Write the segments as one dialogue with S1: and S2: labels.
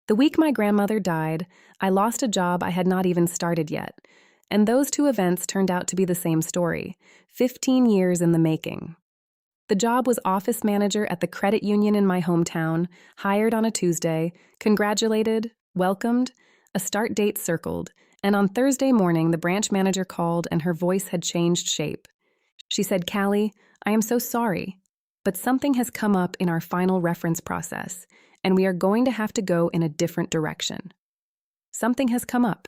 S1: The week my grandmother died, I lost a job I had not even started yet. And those two events turned out to be the same story, 15 years in the making. The job was office manager at the credit union in my hometown, hired on a Tuesday, congratulated, welcomed, a start date circled, and on Thursday morning the branch manager called and her voice had changed shape. She said, "Callie, I am so sorry, but something has come up in our final reference process, and we are going to have to go in a different direction." Something has come up.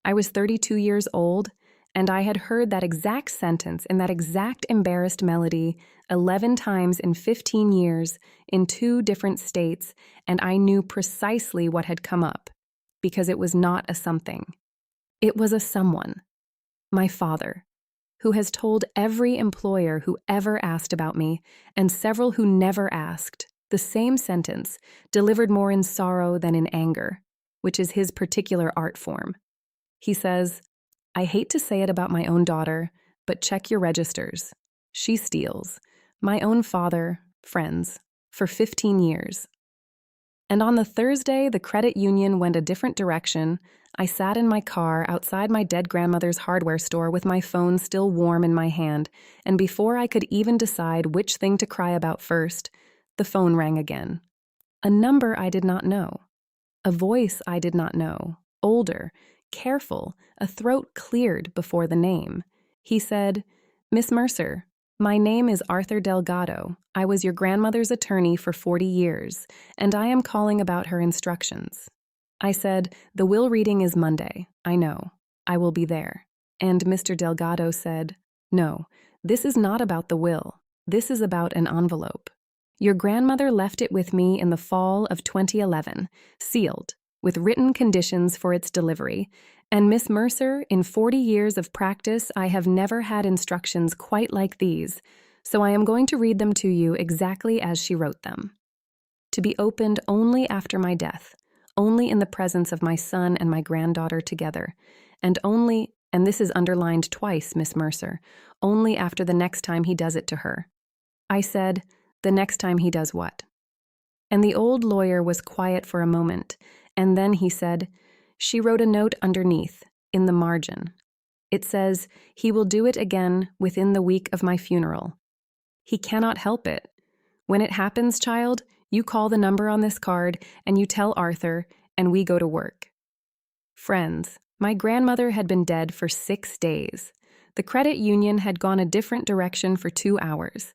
S1: I was 32 years old, and I had heard that exact sentence in that exact embarrassed melody 11 times in 15 years in 2 different states, and I knew precisely what had come up, because it was not a something. It was a someone, my father, who has told every employer who ever asked about me, and several who never asked, the same sentence, delivered more in sorrow than in anger, which is his particular art form. He says, "I hate to say it about my own daughter, but check your registers. She steals. My own father, friends, for 15 years." And on the Thursday the credit union went a different direction, I sat in my car outside my dead grandmother's hardware store with my phone still warm in my hand, and before I could even decide which thing to cry about first, the phone rang again. A number I did not know. A voice I did not know. Older, careful, a throat cleared before the name. He said, "Miss Mercer, my name is Arthur Delgado. I was your grandmother's attorney for 40 years, and I am calling about her instructions." I said, "The will reading is Monday. I know. I will be there." And Mr. Delgado said, "No, this is not about the will. This is about an envelope. Your grandmother left it with me in the fall of 2011, sealed, with written conditions for its delivery, and Miss Mercer, in 40 years of practice, I have never had instructions quite like these, so I am going to read them to you exactly as she wrote them. To be opened only after my death, only in the presence of my son and my granddaughter together, and only, and this is underlined twice, Miss Mercer, only after the next time he does it to her." I said, "The next time he does what?" And the old lawyer was quiet for a moment, and then he said, "She wrote a note underneath, in the margin. It says, 'He will do it again within the week of my funeral.' He cannot help it. When it happens, child, you call the number on this card, and you tell Arthur, and we go to work." Friends, my grandmother had been dead for 6 days. The credit union had gone a different direction for 2 hours.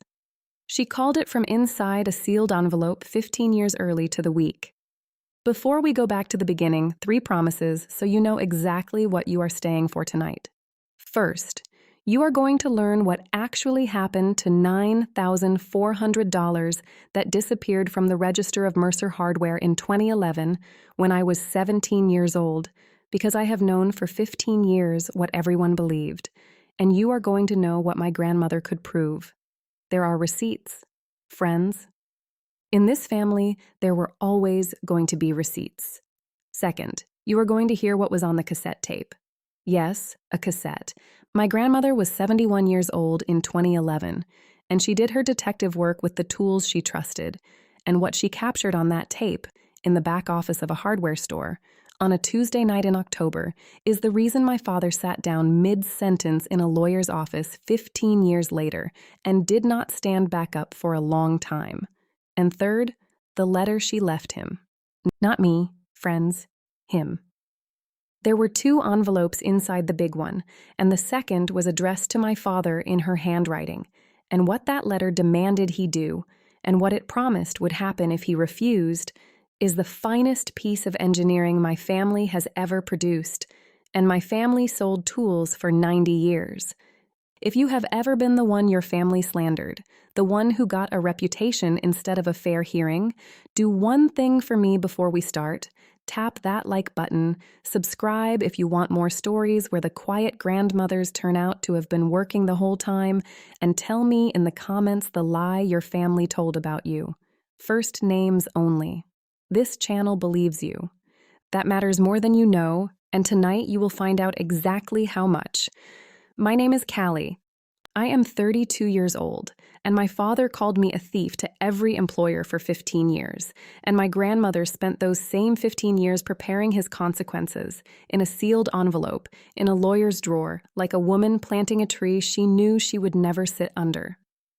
S1: She called it from inside a sealed envelope 15 years early to the week. Before we go back to the beginning, 3 promises so you know exactly what you are staying for tonight. First, you are going to learn what actually happened to $9,400 that disappeared from the register of Mercer Hardware in 2011 when I was 17 years old, because I have known for 15 years what everyone believed, and you are going to know what my grandmother could prove. There are receipts, friends. In this family, there were always going to be receipts. Second, you are going to hear what was on the cassette tape. Yes, a cassette. My grandmother was 71 years old in 2011, and she did her detective work with the tools she trusted, and what she captured on that tape, in the back office of a hardware store, on a Tuesday night in October, is the reason my father sat down mid-sentence in a lawyer's office 15 years later and did not stand back up for a long time. And third, the letter she left him. Not me, friends, him. There were 2 envelopes inside the big one, and the second was addressed to my father in her handwriting, and what that letter demanded he do, and what it promised would happen if he refused, is the finest piece of engineering my family has ever produced, and my family sold tools for 90 years. If you have ever been the one your family slandered, the one who got a reputation instead of a fair hearing, do one thing for me before we start. Tap that like button, subscribe if you want more stories where the quiet grandmothers turn out to have been working the whole time, and tell me in the comments the lie your family told about you. First names only. This channel believes you. That matters more than you know, and tonight you will find out exactly how much. My name is Callie. I am 32 years old, and my father called me a thief to every employer for 15 years, and my grandmother spent those same 15 years preparing his consequences in a sealed envelope, in a lawyer's drawer, like a woman planting a tree she knew she would never sit under.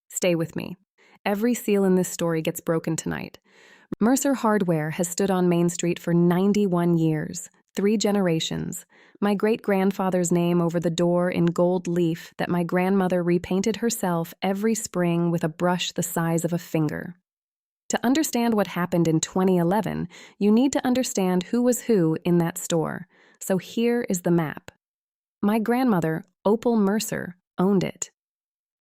S1: Stay with me. Every seal in this story gets broken tonight. Mercer Hardware has stood on Main Street for 91 years, 3 generations. My great-grandfather's name over the door in gold leaf that my grandmother repainted herself every spring with a brush the size of a finger. To understand what happened in 2011, you need to understand who was who in that store. So here is the map. My grandmother, Opal Mercer, owned it.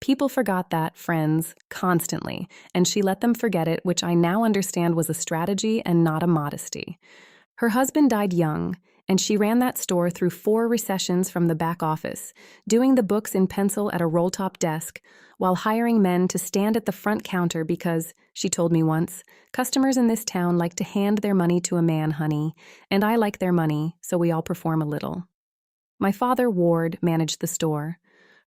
S1: People forgot that, friends, constantly, and she let them forget it, which I now understand was a strategy and not a modesty. Her husband died young, and she ran that store through 4 recessions from the back office, doing the books in pencil at a roll-top desk, while hiring men to stand at the front counter because, she told me once, customers in this town like to hand their money to a man, honey, and I like their money, so we all perform a little. My father, Ward, managed the store.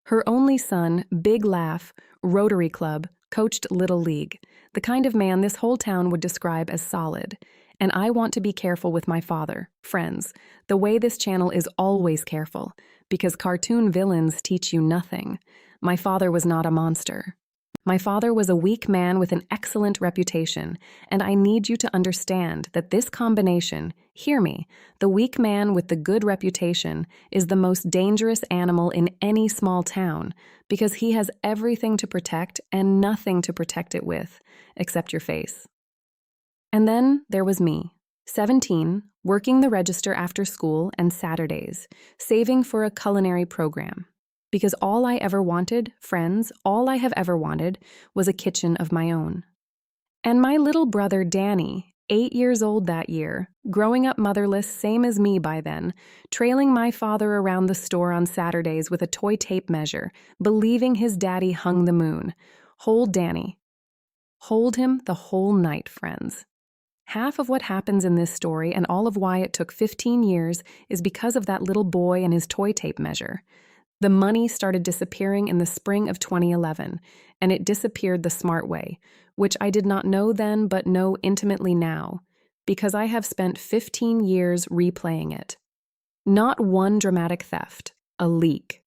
S1: Her only son, Big Laugh, Rotary Club, coached Little League, the kind of man this whole town would describe as solid. And I want to be careful with my father, friends, the way this channel is always careful, because cartoon villains teach you nothing. My father was not a monster. My father was a weak man with an excellent reputation, and I need you to understand that this combination, hear me, the weak man with the good reputation is the most dangerous animal in any small town, because he has everything to protect and nothing to protect it with, except your face. And then there was me, 17, working the register after school and Saturdays, saving for a culinary program. Because all I ever wanted, friends, all I have ever wanted, was a kitchen of my own. And my little brother Danny, 8 years old that year, growing up motherless, same as me by then, trailing my father around the store on Saturdays with a toy tape measure, believing his daddy hung the moon. Hold Danny. Hold him the whole night, friends. Half of what happens in this story and all of why it took 15 years is because of that little boy and his toy tape measure. The money started disappearing in the spring of 2011, and it disappeared the smart way, which I did not know then but know intimately now, because I have spent 15 years replaying it. Not one dramatic theft, a leak.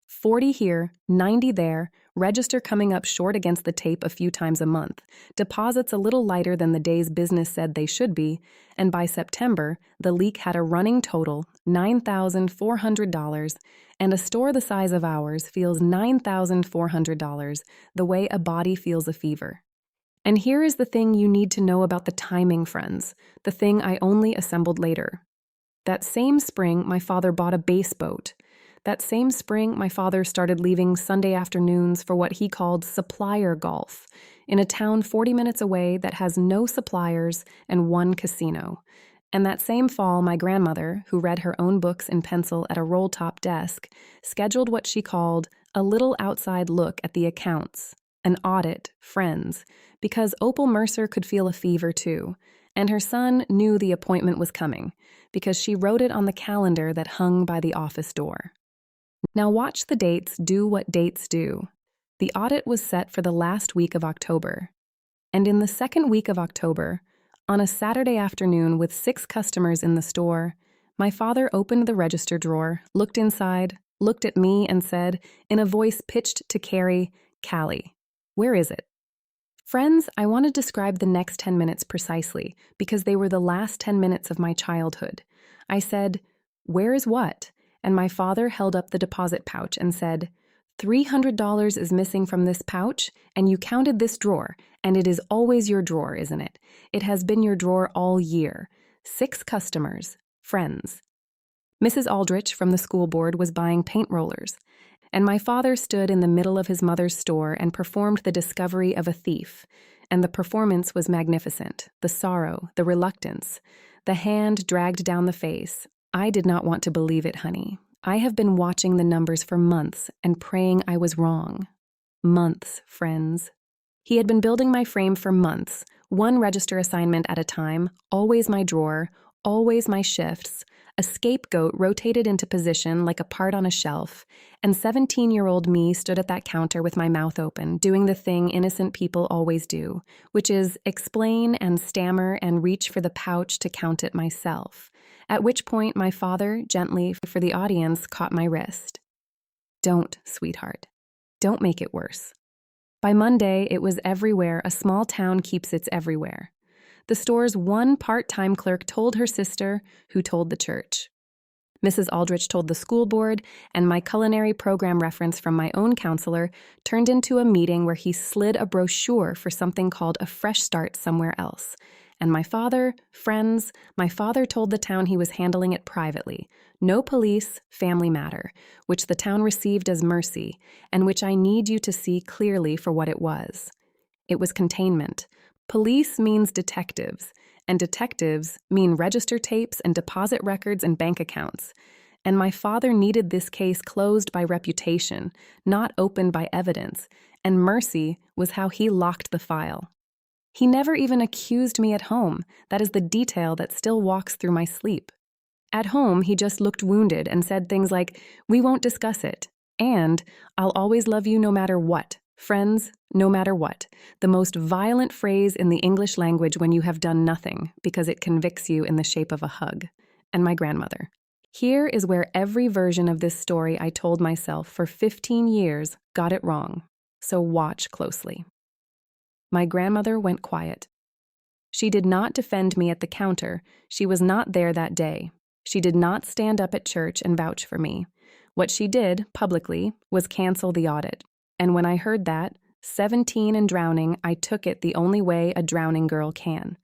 S1: 40 here, 90 there, register coming up short against the tape a few times a month, deposits a little lighter than the day's business said they should be, and by September, the leak had a running total, $9,400, and a store the size of ours feels $9,400 the way a body feels a fever. And here is the thing you need to know about the timing, friends, the thing I only assembled later. That same spring, my father bought a bass boat. That same spring, my father started leaving Sunday afternoons for what he called supplier golf in a town 40 minutes away that has no suppliers and 1 casino. And that same fall, my grandmother, who read her own books in pencil at a roll-top desk, scheduled what she called a little outside look at the accounts, an audit, friends, because Opal Mercer could feel a fever too, and her son knew the appointment was coming, because she wrote it on the calendar that hung by the office door. Now watch the dates do what dates do. The audit was set for the last week of October. And in the second week of October, on a Saturday afternoon with 6 customers in the store, my father opened the register drawer, looked inside, looked at me and said, in a voice pitched to carry, "Callie, where is it?" Friends, I want to describe the next 10 minutes precisely because they were the last 10 minutes of my childhood. I said, "Where is what?" And my father held up the deposit pouch and said, $300 is missing from this pouch, and you counted this drawer, and it is always your drawer, isn't it? It has been your drawer all year. 6 customers, friends. Mrs. Aldrich from the school board was buying paint rollers, and my father stood in the middle of his mother's store and performed the discovery of a thief, and the performance was magnificent, the sorrow, the reluctance, the hand dragged down the face. I did not want to believe it, honey. I have been watching the numbers for months and praying I was wrong. Months, friends. He had been building my frame for months, 1 register assignment at a time, always my drawer, always my shifts, A scapegoat rotated into position like a part on a shelf, and 17-year-old me stood at that counter with my mouth open, doing the thing innocent people always do, which is explain and stammer and reach for the pouch to count it myself, at which point my father, gently, for the audience, caught my wrist. "Don't, sweetheart. Don't make it worse." By Monday, it was everywhere. A small town keeps its everywhere. The store's one part-time clerk told her sister, who told the church. Mrs. Aldrich told the school board, and my culinary program reference from my own counselor turned into a meeting where he slid a brochure for something called a fresh start somewhere else. And my father told the town he was handling it privately. No police, family matter, which the town received as mercy, and which I need you to see clearly for what it was. It was containment. Police means detectives, and detectives mean register tapes and deposit records and bank accounts. And my father needed this case closed by reputation, not opened by evidence, and mercy was how he locked the file. He never even accused me at home. That is the detail that still walks through my sleep. At home, he just looked wounded and said things like, "We won't discuss it," and "I'll always love you no matter what. Friends, no matter what." The most violent phrase in the English language when you have done nothing, because it convicts you in the shape of a hug. And my grandmother. Here is where every version of this story I told myself for 15 years got it wrong. So watch closely. My grandmother went quiet. She did not defend me at the counter. She was not there that day. She did not stand up at church and vouch for me. What she did, publicly, was cancel the audit. And when I heard that, 17 and drowning, I took it the only way a drowning girl can.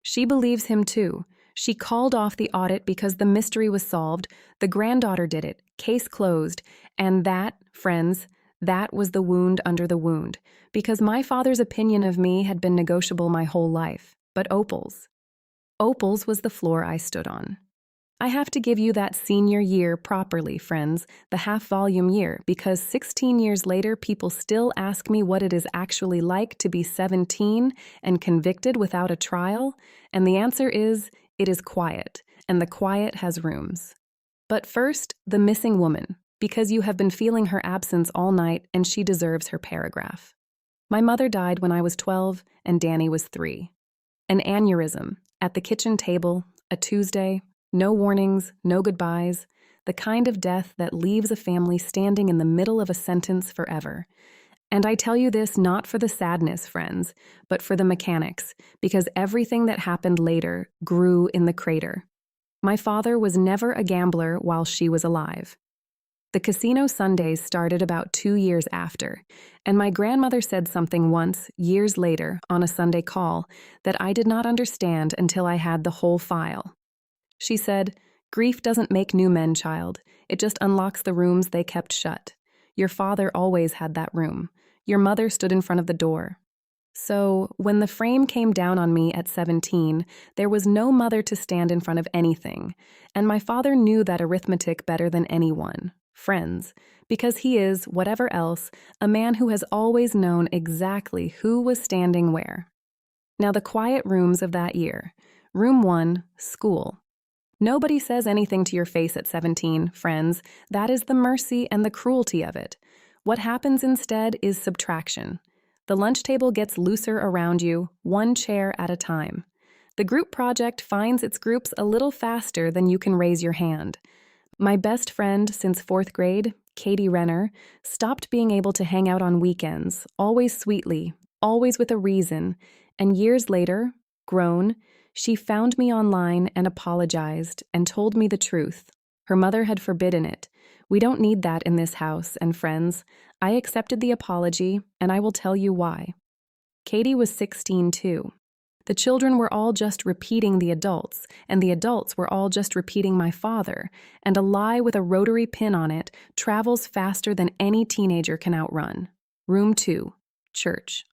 S1: She believes him too. She called off the audit because the mystery was solved. The granddaughter did it. Case closed. And that, friends, that was the wound under the wound. Because my father's opinion of me had been negotiable my whole life. But Opal's was the floor I stood on. I have to give you that senior year properly, friends, the half-volume year, because 16 years later, people still ask me what it is actually like to be 17 and convicted without a trial, and the answer is, it is quiet, and the quiet has rooms. But first, the missing woman, because you have been feeling her absence all night, and she deserves her paragraph. My mother died when I was 12, and Danny was 3. An aneurysm, at the kitchen table, a Tuesday. No warnings, no goodbyes, the kind of death that leaves a family standing in the middle of a sentence forever. And I tell you this not for the sadness, friends, but for the mechanics, because everything that happened later grew in the crater. My father was never a gambler while she was alive. The casino Sundays started about 2 years after, and my grandmother said something once, years later, on a Sunday call, that I did not understand until I had the whole file. She said, "Grief doesn't make new men, child. It just unlocks the rooms they kept shut. Your father always had that room. Your mother stood in front of the door." So, when the frame came down on me at 17, there was no mother to stand in front of anything, and my father knew that arithmetic better than anyone, friends, because he is, whatever else, a man who has always known exactly who was standing where. Now the quiet rooms of that year. Room 1, school. Nobody says anything to your face at 17, friends. That is the mercy and the cruelty of it. What happens instead is subtraction. The lunch table gets looser around you, one chair at a time. The group project finds its groups a little faster than you can raise your hand. My best friend since 4th grade, Katie Renner, stopped being able to hang out on weekends, always sweetly, always with a reason, and years later, grown, she found me online and apologized and told me the truth. Her mother had forbidden it. We don't need that in this house, and friends, I accepted the apology, and I will tell you why. Katie was 16 too. The children were all just repeating the adults, and the adults were all just repeating my father, and a lie with a rotary pin on it travels faster than any teenager can outrun. Room 2, church.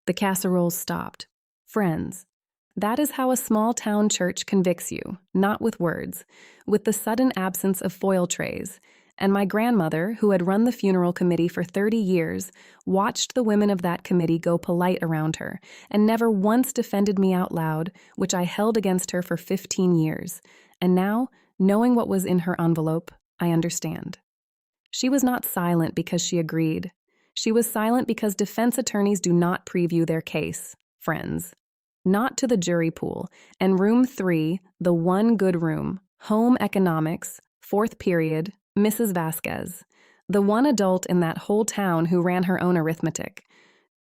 S1: The casseroles stopped. Friends. That is how a small-town church convicts you, not with words, with the sudden absence of foil trays. And my grandmother, who had run the funeral committee for 30 years, watched the women of that committee go polite around her and never once defended me out loud, which I held against her for 15 years. And now, knowing what was in her envelope, I understand. She was not silent because she agreed. She was silent because defense attorneys do not preview their case, friends. Not to the jury pool, and room 3, the one good room, home economics, 4th period, Mrs. Vasquez, the one adult in that whole town who ran her own arithmetic.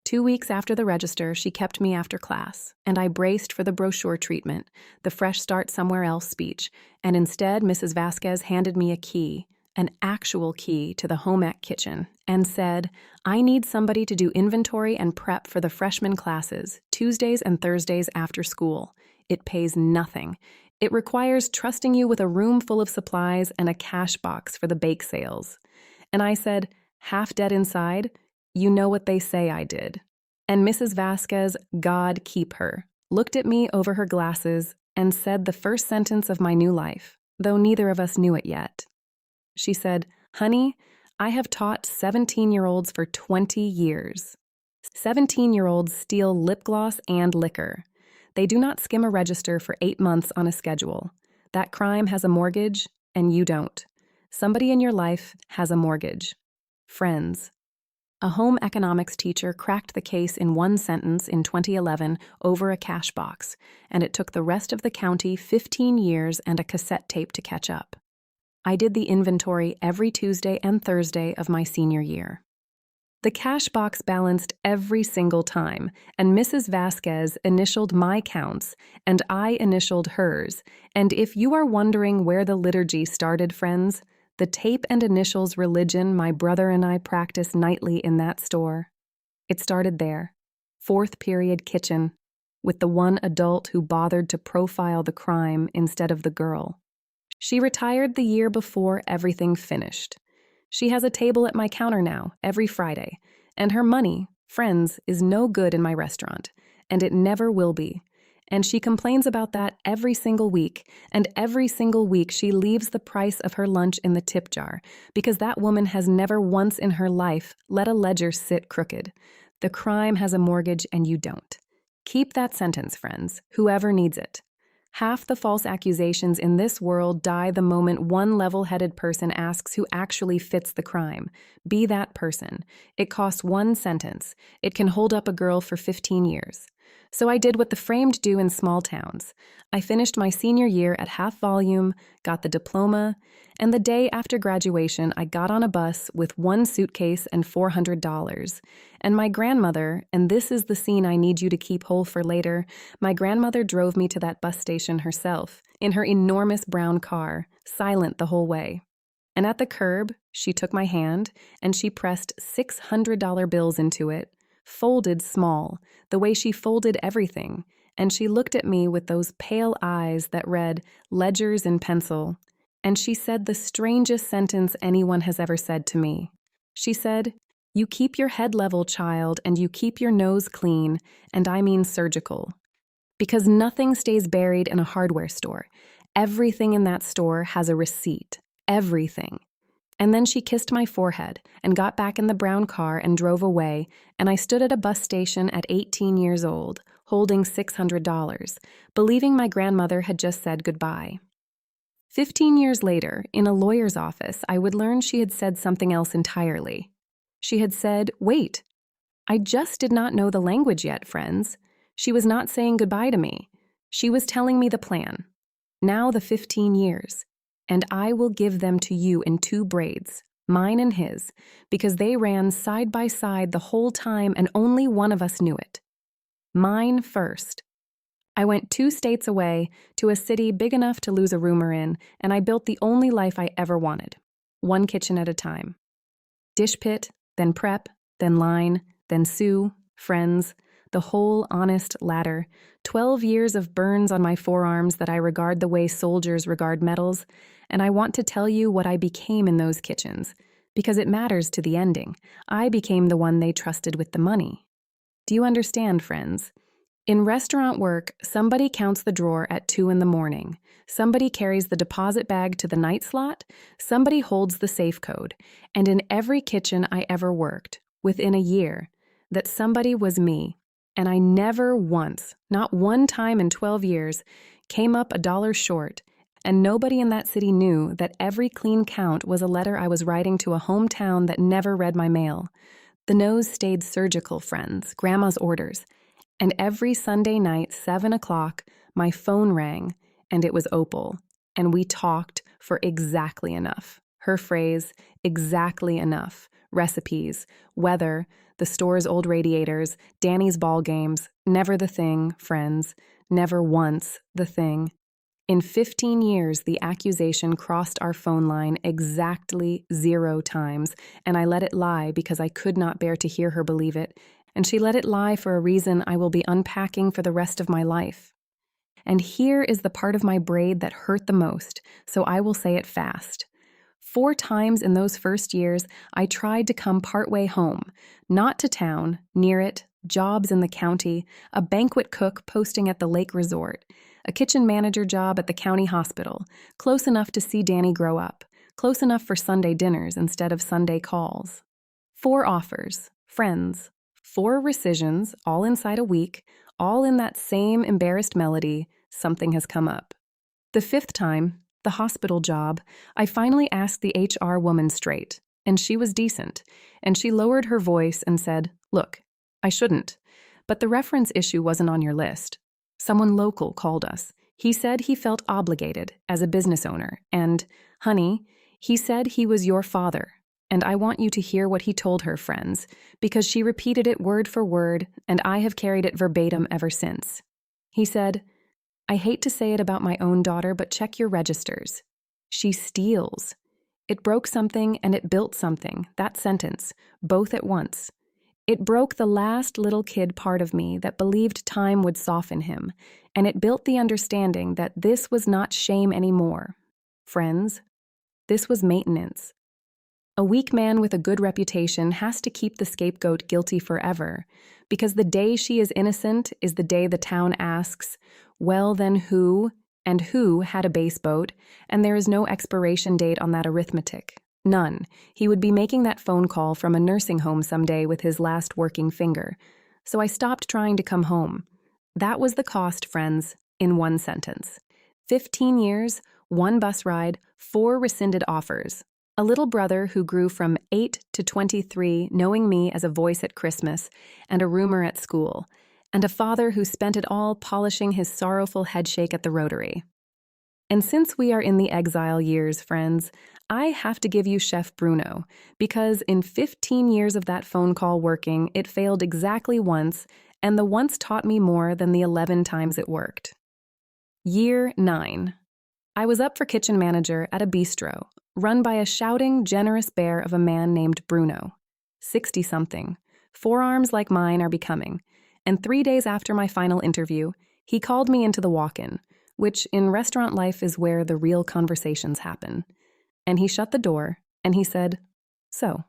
S1: 2 weeks after the register, she kept me after class, and I braced for the brochure treatment, the fresh start somewhere else speech, and instead Mrs. Vasquez handed me a key, an actual key to the home ec kitchen, and said, I need somebody to do inventory and prep for the freshman classes, Tuesdays and Thursdays after school. It pays nothing. It requires trusting you with a room full of supplies and a cash box for the bake sales. And I said, half dead inside, you know what they say I did. And Mrs. Vasquez, God keep her, looked at me over her glasses and said the first sentence of my new life, though neither of us knew it yet. She said, honey, I have taught 17-year-olds for 20 years. 17-year-olds steal lip gloss and liquor. They do not skim a register for 8 months on a schedule. That crime has a mortgage, and you don't. Somebody in your life has a mortgage. Friends. A home economics teacher cracked the case in one sentence in 2011 over a cash box, and it took the rest of the county 15 years and a cassette tape to catch up. I did the inventory every Tuesday and Thursday of my senior year. The cash box balanced every single time, and Mrs. Vasquez initialed my counts, and I initialed hers. And if you are wondering where the liturgy started, friends, the tape and initials religion my brother and I practice nightly in that store, it started there, 4th period kitchen, with the one adult who bothered to profile the crime instead of the girl. She retired the year before everything finished. She has a table at my counter now, every Friday, and her money, friends, is no good in my restaurant, and it never will be. And she complains about that every single week, and every single week she leaves the price of her lunch in the tip jar, because that woman has never once in her life let a ledger sit crooked. The crime has a mortgage and you don't. Keep that sentence, friends, whoever needs it. Half the false accusations in this world die the moment one level-headed person asks who actually fits the crime. Be that person. It costs one sentence. It can hold up a girl for 15 years. So I did what the framed do in small towns. I finished my senior year at half volume, got the diploma, and the day after graduation, I got on a bus with one suitcase and $400. And my grandmother, and this is the scene I need you to keep whole for later, my grandmother drove me to that bus station herself, in her enormous brown car, silent the whole way. And at the curb, she took my hand, and she pressed $600 bills into it, folded small, the way she folded everything, and she looked at me with those pale eyes that read ledgers in pencil, and she said the strangest sentence anyone has ever said to me. She said, "You keep your head level, child, and you keep your nose clean, and I mean surgical. Because nothing stays buried in a hardware store. Everything in that store has a receipt. Everything." And then she kissed my forehead and got back in the brown car and drove away, and I stood at a bus station at 18 years old, holding $600, believing my grandmother had just said goodbye. 15 years later, in a lawyer's office, I would learn she had said something else entirely. She had said, "Wait, I just did not know the language yet, friends." She was not saying goodbye to me. She was telling me the plan. Now the 15 years. And I will give them to you in 2 braids, mine and his, because they ran side by side the whole time and only one of us knew it. Mine first. I went 2 states away to a city big enough to lose a roomer in, and I built the only life I ever wanted, one kitchen at a time. Dish pit, then prep, then line, then sous, friends, the whole honest ladder, 12 years of burns on my forearms that I regard the way soldiers regard medals, and I want to tell you what I became in those kitchens, because it matters to the ending. I became the one they trusted with the money. Do you understand, friends? In restaurant work, somebody counts the drawer at 2 in the morning. Somebody carries the deposit bag to the night slot. Somebody holds the safe code. And in every kitchen I ever worked, within a year, that somebody was me. And I never once, not one time in 12 years, came up $1 short. And nobody in that city knew that every clean count was a letter I was writing to a hometown that never read my mail. The nose stayed surgical, friends, grandma's orders. And every Sunday night, 7 o'clock, my phone rang, and it was Opal. And we talked for exactly enough. Her phrase, exactly enough. Recipes, weather, the store's old radiators, Danny's ball games, never the thing, friends, never once the thing. In 15 years, the accusation crossed our phone line exactly 0 times, and I let it lie because I could not bear to hear her believe it, and she let it lie for a reason I will be unpacking for the rest of my life. And here is the part of my braid that hurt the most, so I will say it fast. 4 times in those first years, I tried to come partway home, not to town, near it, jobs in the county, a banquet cook posting at the lake resort, a kitchen manager job at the county hospital, close enough to see Danny grow up, close enough for Sunday dinners instead of Sunday calls. 4 offers, friends, 4 rescissions, all inside a week, all in that same embarrassed melody, something has come up. The 5th time, the hospital job, I finally asked the HR woman straight, and she was decent, and she lowered her voice and said, "Look, I shouldn't, but the reference issue wasn't on your list. Someone local called us. He said he felt obligated as a business owner, and, honey, he said he was your father, and I want you to hear what he told her friends, because she repeated it word for word, and I have carried it verbatim ever since. He said, I hate to say it about my own daughter, but check your registers. She steals. It broke something and it built something, that sentence, both at once. It broke the last little kid part of me that believed time would soften him, and it built the understanding that this was not shame anymore. Friends, this was maintenance. A weak man with a good reputation has to keep the scapegoat guilty forever, because the day she is innocent is the day the town asks, well then who, and who had a base boat, and there is no expiration date on that arithmetic. None. He would be making that phone call from a nursing home someday with his last working finger. So I stopped trying to come home. That was the cost, friends, in one sentence. 15 years, 1 bus ride, 4 rescinded offers. A little brother who grew from 8 to 23 knowing me as a voice at Christmas and a rumor at school, and a father who spent it all polishing his sorrowful headshake at the Rotary. And since we are in the exile years, friends, I have to give you Chef Bruno, because in 15 years of that phone call working, it failed exactly once, and the once taught me more than the 11 times it worked. Year 9. I was up for kitchen manager at a bistro, run by a shouting, generous bear of a man named Bruno. 60-something. Forearms like mine are becoming. And 3 days after my final interview, he called me into the walk-in, which in restaurant life is where the real conversations happen. And he shut the door, and he said, So,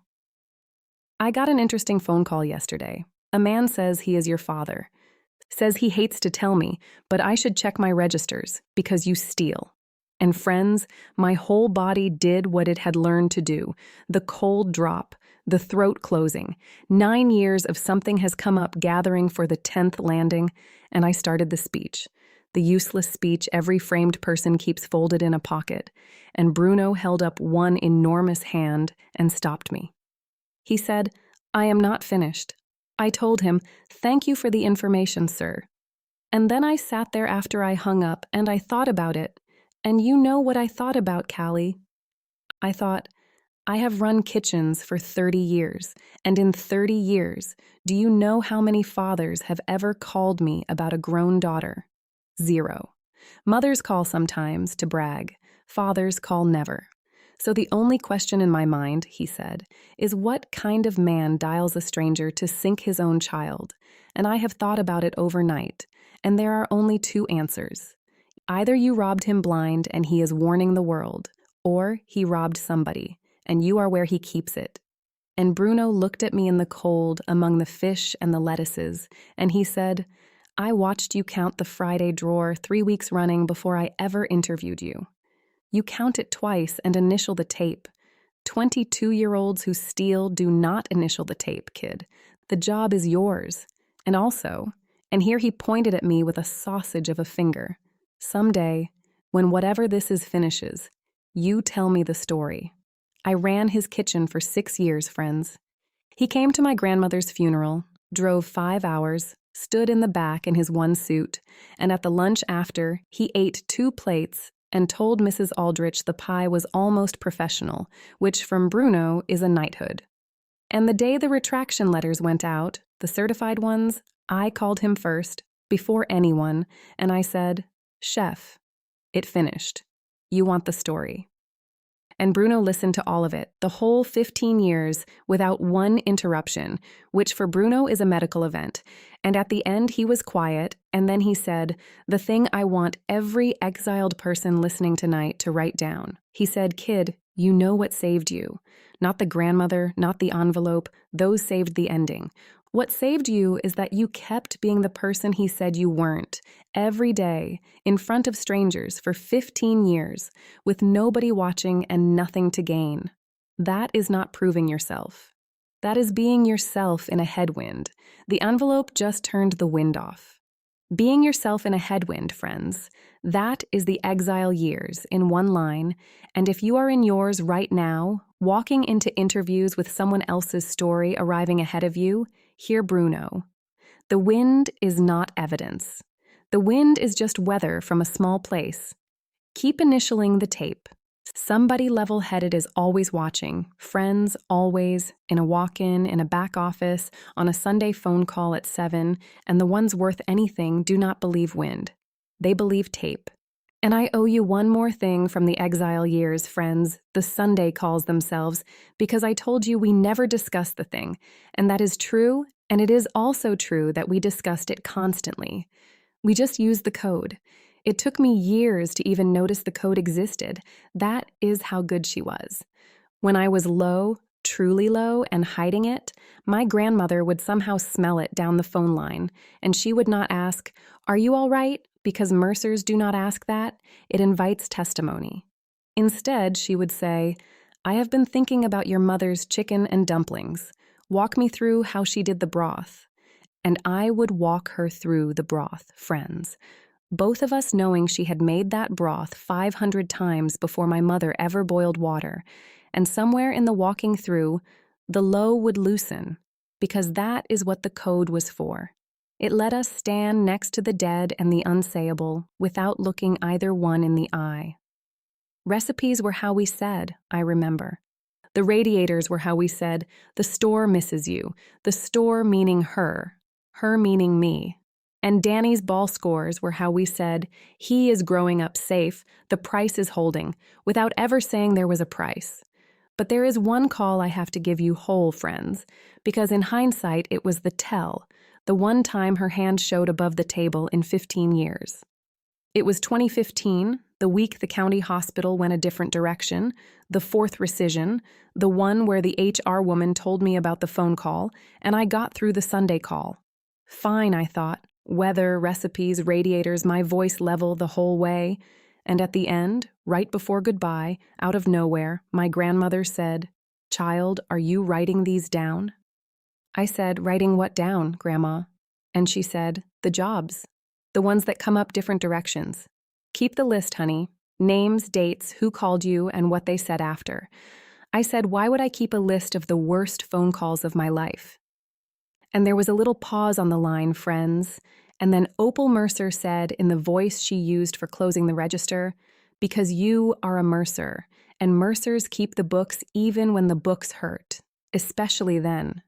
S1: I got an interesting phone call yesterday. A man says he is your father. Says he hates to tell me, but I should check my registers, because you steal. And friends, my whole body did what it had learned to do. The cold drop, the throat closing. 9 years of something has come up gathering for the 10th landing, and I started the speech. The useless speech every framed person keeps folded in a pocket, and Bruno held up one enormous hand and stopped me. He said, I am not finished. I told him, thank you for the information, sir. And then I sat there after I hung up, and I thought about it. And you know what I thought about, Callie. I thought, I have run kitchens for 30 years, and in 30 years, do you know how many fathers have ever called me about a grown daughter? 0. Mothers call sometimes to brag. Fathers call never. So the only question in my mind, he said, is what kind of man dials a stranger to sink his own child? And I have thought about it overnight, and there are only 2 answers. Either you robbed him blind and he is warning the world, or he robbed somebody, and you are where he keeps it. And Bruno looked at me in the cold among the fish and the lettuces, and he said, I watched you count the Friday drawer 3 weeks running before I ever interviewed you. You count it twice and initial the tape. 22-year-olds who steal do not initial the tape, kid. The job is yours. And also, and here he pointed at me with a sausage of a finger, someday, when whatever this is finishes, you tell me the story. I ran his kitchen for 6 years, friends. He came to my grandmother's funeral, drove 5 hours, stood in the back in his one suit, and at the lunch after, he ate 2 plates and told Mrs. Aldrich the pie was almost professional, which from Bruno is a knighthood. And the day the retraction letters went out, the certified ones, I called him first, before anyone, and I said, "Chef, it finished. You want the story." And Bruno listened to all of it, the whole 15 years, without one interruption, which for Bruno is a medical event. And at the end, he was quiet, and then he said, the thing I want every exiled person listening tonight to write down. He said, "Kid, you know what saved you. Not the grandmother, not the envelope, those saved the ending. What saved you is that you kept being the person he said you weren't, every day, in front of strangers for 15 years, with nobody watching and nothing to gain. That is not proving yourself. That is being yourself in a headwind. The envelope just turned the wind off. Being yourself in a headwind, friends. That is the exile years, in one line, and if you are in yours right now, walking into interviews with someone else's story arriving ahead of you, hear Bruno. The wind is not evidence. The wind is just weather from a small place. Keep initialing the tape. Somebody level-headed is always watching, friends always, in a walk-in, in a back office, on a Sunday phone call at 7, and the ones worth anything do not believe wind. They believe tape. And I owe you one more thing from the exile years, friends, the Sunday calls themselves, because I told you we never discussed the thing, and that is true, and it is also true that we discussed it constantly. We just used the code. It took me years to even notice the code existed. That is how good she was. When I was low, truly low, and hiding it, my grandmother would somehow smell it down the phone line, and she would not ask, "Are you all right?" Because Mercers do not ask that. It invites testimony. Instead, she would say, "I have been thinking about your mother's chicken and dumplings. Walk me through how she did the broth." And I would walk her through the broth, friends. Both of us knowing she had made that broth 500 times before my mother ever boiled water, and somewhere in the walking through, the low would loosen, because that is what the code was for. It let us stand next to the dead and the unsayable without looking either one in the eye. Recipes were how we said, I remember. The radiators were how we said, "The store misses you," the store meaning her meaning me. And Danny's ball scores were how we said, "He is growing up safe, the price is holding," without ever saying there was a price. But there is one call I have to give you whole, friends, because in hindsight it was the tell, the one time her hand showed above the table in 15 years. It was 2015, the week the county hospital went a different direction, the 4th rescission, the one where the HR woman told me about the phone call, and I got through the Sunday call. Fine, I thought. Weather, recipes, radiators, my voice level the whole way. And at the end, right before goodbye, out of nowhere, my grandmother said, "Child, are you writing these down?" I said, "Writing what down, Grandma?" And she said, "The jobs. The ones that come up different directions. Keep the list, honey. Names, dates, who called you, and what they said after." I said, "Why would I keep a list of the worst phone calls of my life?" And there was a little pause on the line, friends, and then Opal Mercer said in the voice she used for closing the register, "Because you are a Mercer, and Mercers keep the books even when the books hurt, especially then.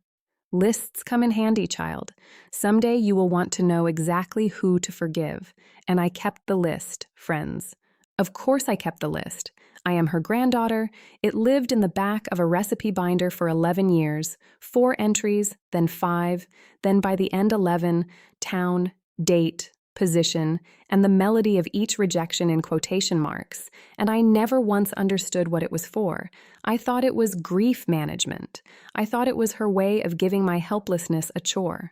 S1: Lists come in handy, child. Someday you will want to know exactly who to forgive, and I kept the list, friends. Of course I kept the list. I am her granddaughter. It lived in the back of a recipe binder for 11 years, 4 entries, then 5, then by the end 11, town, date, position, and the melody of each rejection in quotation marks, and I never once understood what it was for. I thought it was grief management. I thought it was her way of giving my helplessness a chore.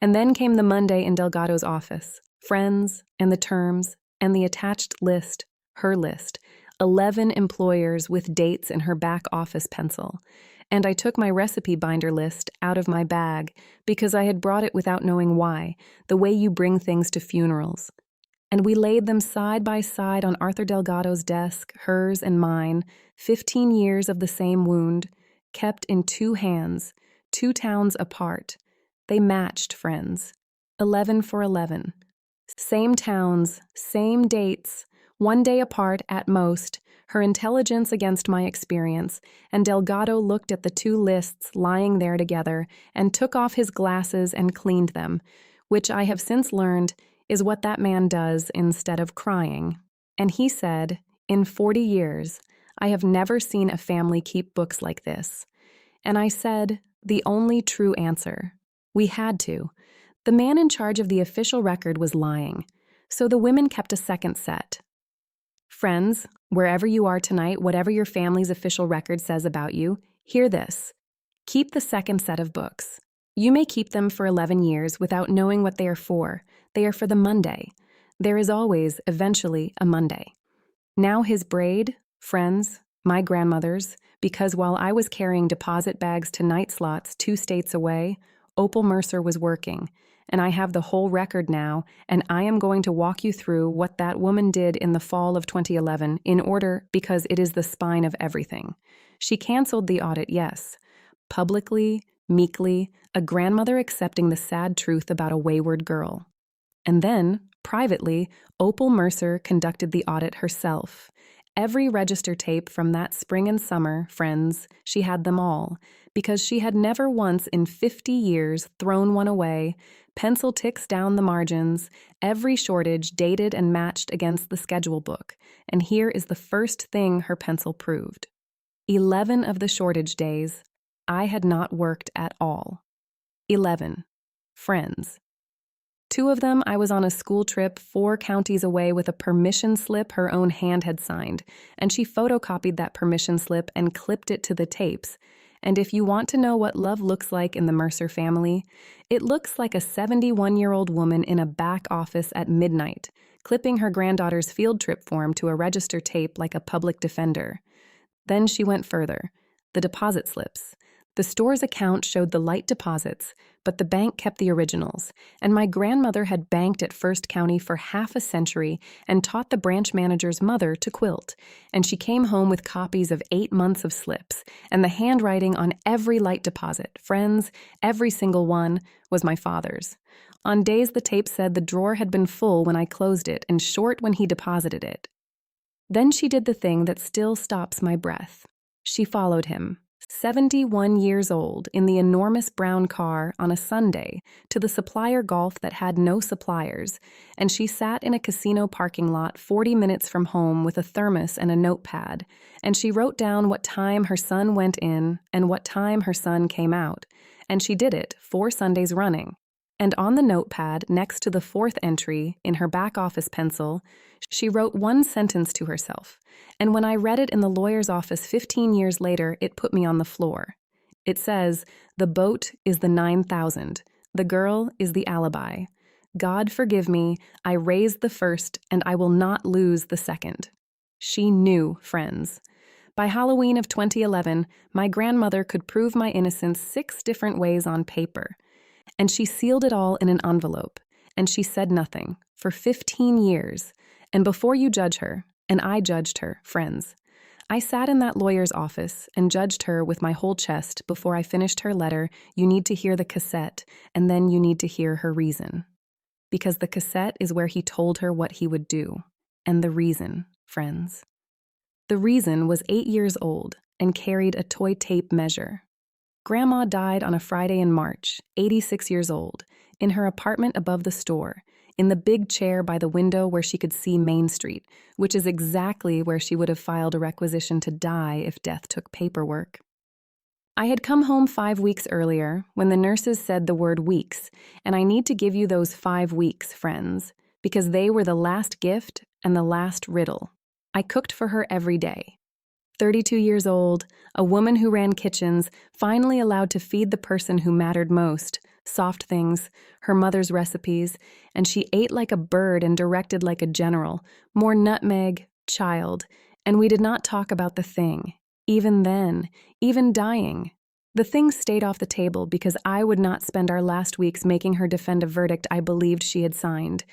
S1: And then came the Monday in Delgado's office. Friends, and the terms, and the attached list, her list. 11 employers with dates in her back office pencil. And I took my recipe binder list out of my bag because I had brought it without knowing why, the way you bring things to funerals. And we laid them side by side on Arthur Delgado's desk, hers and mine, 15 years of the same wound, kept in 2 hands, 2 towns apart. They matched, friends. 11 for 11. Same towns, same dates, 1 day apart at most, her intelligence against my experience, and Delgado looked at the 2 lists lying there together and took off his glasses and cleaned them, which I have since learned is what that man does instead of crying. And he said, in 40 years, I have never seen a family keep books like this. And I said, the only true answer. We had to. The man in charge of the official record was lying, so the women kept a second set. Friends, wherever you are tonight, whatever your family's official record says about you, hear this. Keep the second set of books. You may keep them for 11 years without knowing what they are for. They are for the Monday. There is always, eventually, a Monday. Now his braid, friends, my grandmother's, because while I was carrying deposit bags to night slots 2 states away, Opal Mercer was working, and I have the whole record now, and I am going to walk you through what that woman did in the fall of 2011 in order because it is the spine of everything. She canceled the audit, yes. Publicly, meekly, a grandmother accepting the sad truth about a wayward girl. And then, privately, Opal Mercer conducted the audit herself. Every register tape from that spring and summer, friends, she had them all, because she had never once in 50 years thrown one away, pencil ticks down the margins, every shortage dated and matched against the schedule book, and here is the first thing her pencil proved. 11 of the shortage days, I had not worked at all. 11. Friends. 2 of them, I was on a school trip 4 counties away with a permission slip her own hand had signed, and she photocopied that permission slip and clipped it to the tapes. And if you want to know what love looks like in the Mercer family, it looks like a 71-year-old woman in a back office at midnight, clipping her granddaughter's field trip form to a register tape like a public defender. Then she went further. The deposit slips. The store's account showed the light deposits, but the bank kept the originals, and my grandmother had banked at First County for half a century and taught the branch manager's mother to quilt, and she came home with copies of 8 months of slips, and the handwriting on every light deposit, friends, every single one, was my father's. On days the tape said the drawer had been full when I closed it and short when he deposited it. Then she did the thing that still stops my breath. She followed him. 71 years old, in the enormous brown car on a Sunday to the supplier golf that had no suppliers, and she sat in a casino parking lot 40 minutes from home with a thermos and a notepad, and she wrote down what time her son went in and what time her son came out, and she did it 4 Sundays running. And on the notepad, next to the 4th entry, in her back office pencil, she wrote 1 sentence to herself. And when I read it in the lawyer's office 15 years later, it put me on the floor. It says, the boat is the 9,000. The girl is the alibi. God forgive me, I raised the first, and I will not lose the second. She knew, friends. By Halloween of 2011, my grandmother could prove my innocence 6 different ways on paper. And she sealed it all in an envelope, and she said nothing, for 15 years. And before you judge her, and I judged her, friends, I sat in that lawyer's office and judged her with my whole chest before I finished her letter. You need to hear the cassette, and then you need to hear her reason. Because the cassette is where he told her what he would do. And the reason, friends. The reason was 8 years old and carried a toy tape measure. Grandma died on a Friday in March, 86 years old, in her apartment above the store, in the big chair by the window where she could see Main Street, which is exactly where she would have filed a requisition to die if death took paperwork. I had come home 5 weeks earlier when the nurses said the word weeks, and I need to give you those 5 weeks, friends, because they were the last gift and the last riddle. I cooked for her every day. 32 years old, a woman who ran kitchens, finally allowed to feed the person who mattered most, soft things, her mother's recipes, and she ate like a bird and directed like a general. More nutmeg, child, and we did not talk about the thing. Even then, even dying. The thing stayed off the table because I would not spend our last weeks making her defend a verdict I believed she had signed.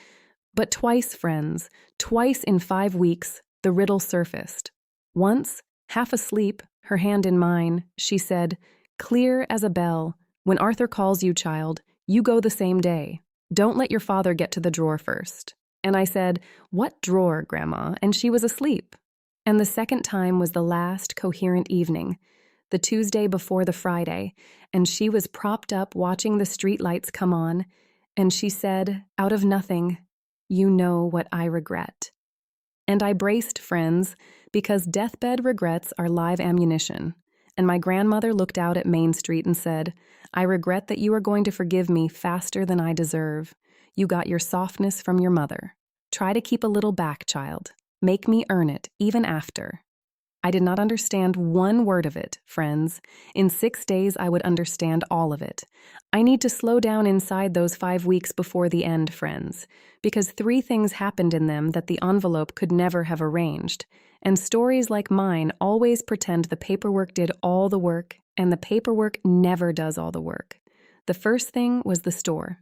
S1: But twice, friends, twice in 5 weeks, the riddle surfaced. Once, half asleep, her hand in mine, she said, "Clear as a bell, when Arthur calls you, child, you go the same day. Don't let your father get to the drawer first." And I said, "What drawer, Grandma?" And she was asleep. And the second time was the last coherent evening, the Tuesday before the Friday, and she was propped up watching the streetlights come on, and she said, out of nothing, "You know what I regret." And I braced, friends, because deathbed regrets are live ammunition. And my grandmother looked out at Main Street and said, "I regret that you are going to forgive me faster than I deserve. You got your softness from your mother. Try to keep a little back, child. Make me earn it, even after." I did not understand one word of it, friends. In 6 days, I would understand all of it. I need to slow down inside those 5 weeks before the end, friends, because 3 things happened in them that the envelope could never have arranged. And stories like mine always pretend the paperwork did all the work, and the paperwork never does all the work. The first thing was the store.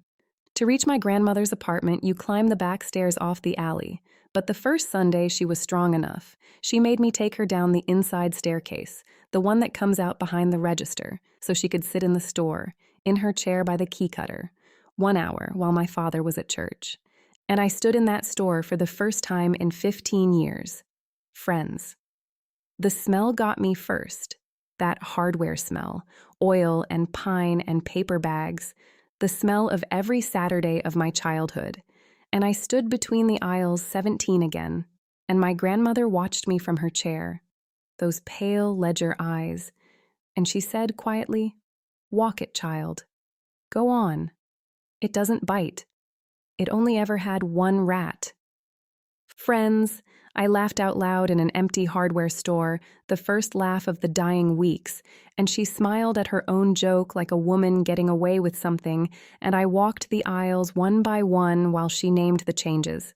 S1: To reach my grandmother's apartment, you climb the back stairs off the alley. But the first Sunday, she was strong enough. She made me take her down the inside staircase, the one that comes out behind the register, so she could sit in the store, in her chair by the key cutter, 1 hour while my father was at church. And I stood in that store for the first time in 15 years. Friends, the smell got me first, that hardware smell, oil and pine and paper bags, the smell of every Saturday of my childhood. And I stood between the aisles 17 again, and my grandmother watched me from her chair, those pale ledger eyes, and she said quietly, "Walk it, child. Go on. It doesn't bite. It only ever had 1 rat." Friends, I laughed out loud in an empty hardware store, the first laugh of the dying weeks, and she smiled at her own joke like a woman getting away with something, and I walked the aisles one by one while she named the changes.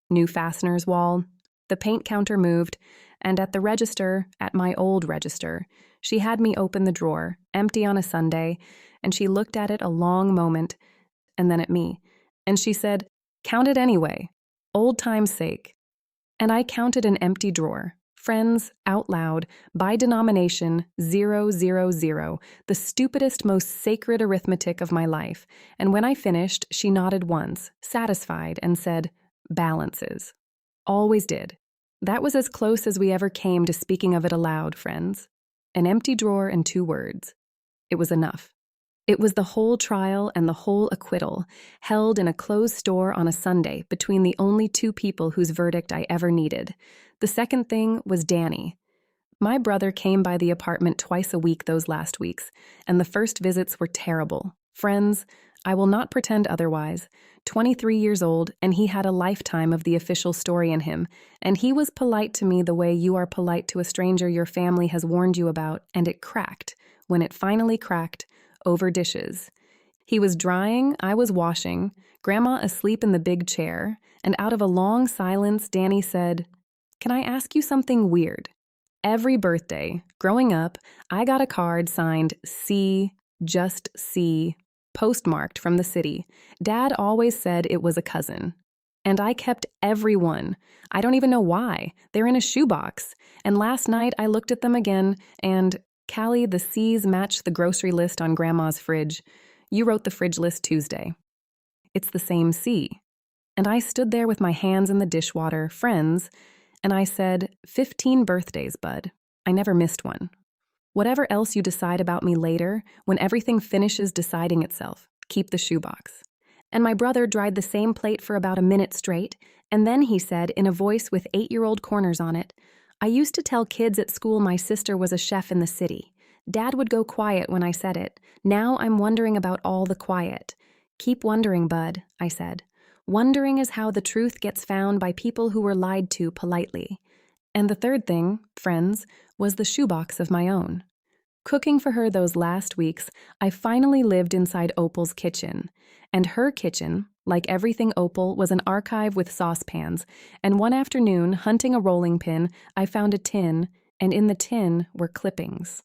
S1: New fasteners wall, the paint counter moved, and at the register, at my old register, she had me open the drawer, empty on a Sunday, and she looked at it a long moment, and then at me, and she said, "Count it anyway, old time's sake." And I counted an empty drawer. Friends, out loud, by denomination, 000, the stupidest, most sacred arithmetic of my life. And when I finished, she nodded once, satisfied, and said, "Balances." Always did. That was as close as we ever came to speaking of it aloud, friends. An empty drawer and 2 words. It was enough. It was the whole trial and the whole acquittal, held in a closed store on a Sunday between the only 2 people whose verdict I ever needed. The second thing was Danny. My brother came by the apartment twice a week those last weeks, and the first visits were terrible. Friends, I will not pretend otherwise. 23 years old, and he had a lifetime of the official story in him, and he was polite to me the way you are polite to a stranger your family has warned you about, and it cracked. When it finally cracked, over dishes. He was drying, I was washing, Grandma asleep in the big chair, and out of a long silence, Danny said, "Can I ask you something weird?" Every birthday, growing up, I got a card signed C, just C, postmarked from the city. Dad always said it was a cousin. And I kept every one. I don't even know why. They're in a shoebox. And last night I looked at them again, and Callie, the C's matched the grocery list on Grandma's fridge. You wrote the fridge list Tuesday. It's the same C. And I stood there with my hands in the dishwater, friends, and I said, 15 birthdays, bud. I never missed one. Whatever else you decide about me later, when everything finishes deciding itself, keep the shoebox. And my brother dried the same plate for about a minute straight, and then he said, in a voice with 8-year-old corners on it, "I used to tell kids at school my sister was a chef in the city. Dad would go quiet when I said it. Now I'm wondering about all the quiet. Keep wondering, bud," I said. Wondering is how the truth gets found by people who were lied to politely. And the third thing, friends, was the shoebox of my own. Cooking for her those last weeks, I finally lived inside Opal's kitchen. And her kitchen, like everything Opal, was an archive with saucepans. And one afternoon, hunting a rolling pin, I found a tin, and in the tin were clippings.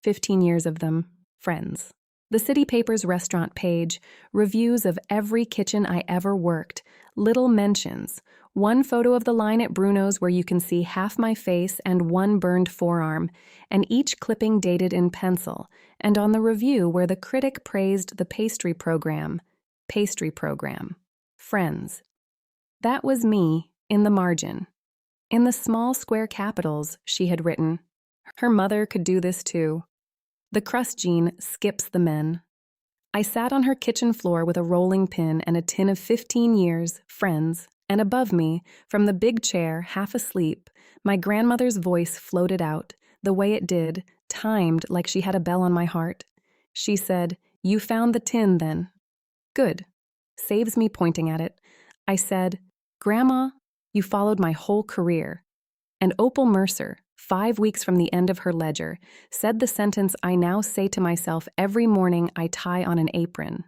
S1: 15 years of them, friends. The City Paper's restaurant page, reviews of every kitchen I ever worked, little mentions. One photo of the line at Bruno's where you can see half my face and one burned forearm, and each clipping dated in pencil, and on the review where the critic praised the pastry program. Friends. That was me, in the margin. In the small square capitals, she had written, her mother could do this too. The crust gene skips the men. I sat on her kitchen floor with a rolling pin and a tin of 15 years, friends, and above me, from the big chair, half asleep, my grandmother's voice floated out, the way it did, timed like she had a bell on my heart. She said, "You found the tin, then." Good. Saves me pointing at it. I said, "Grandma, you followed my whole career." And Opal Mercer, 5 weeks from the end of her ledger, said the sentence I now say to myself every morning I tie on an apron.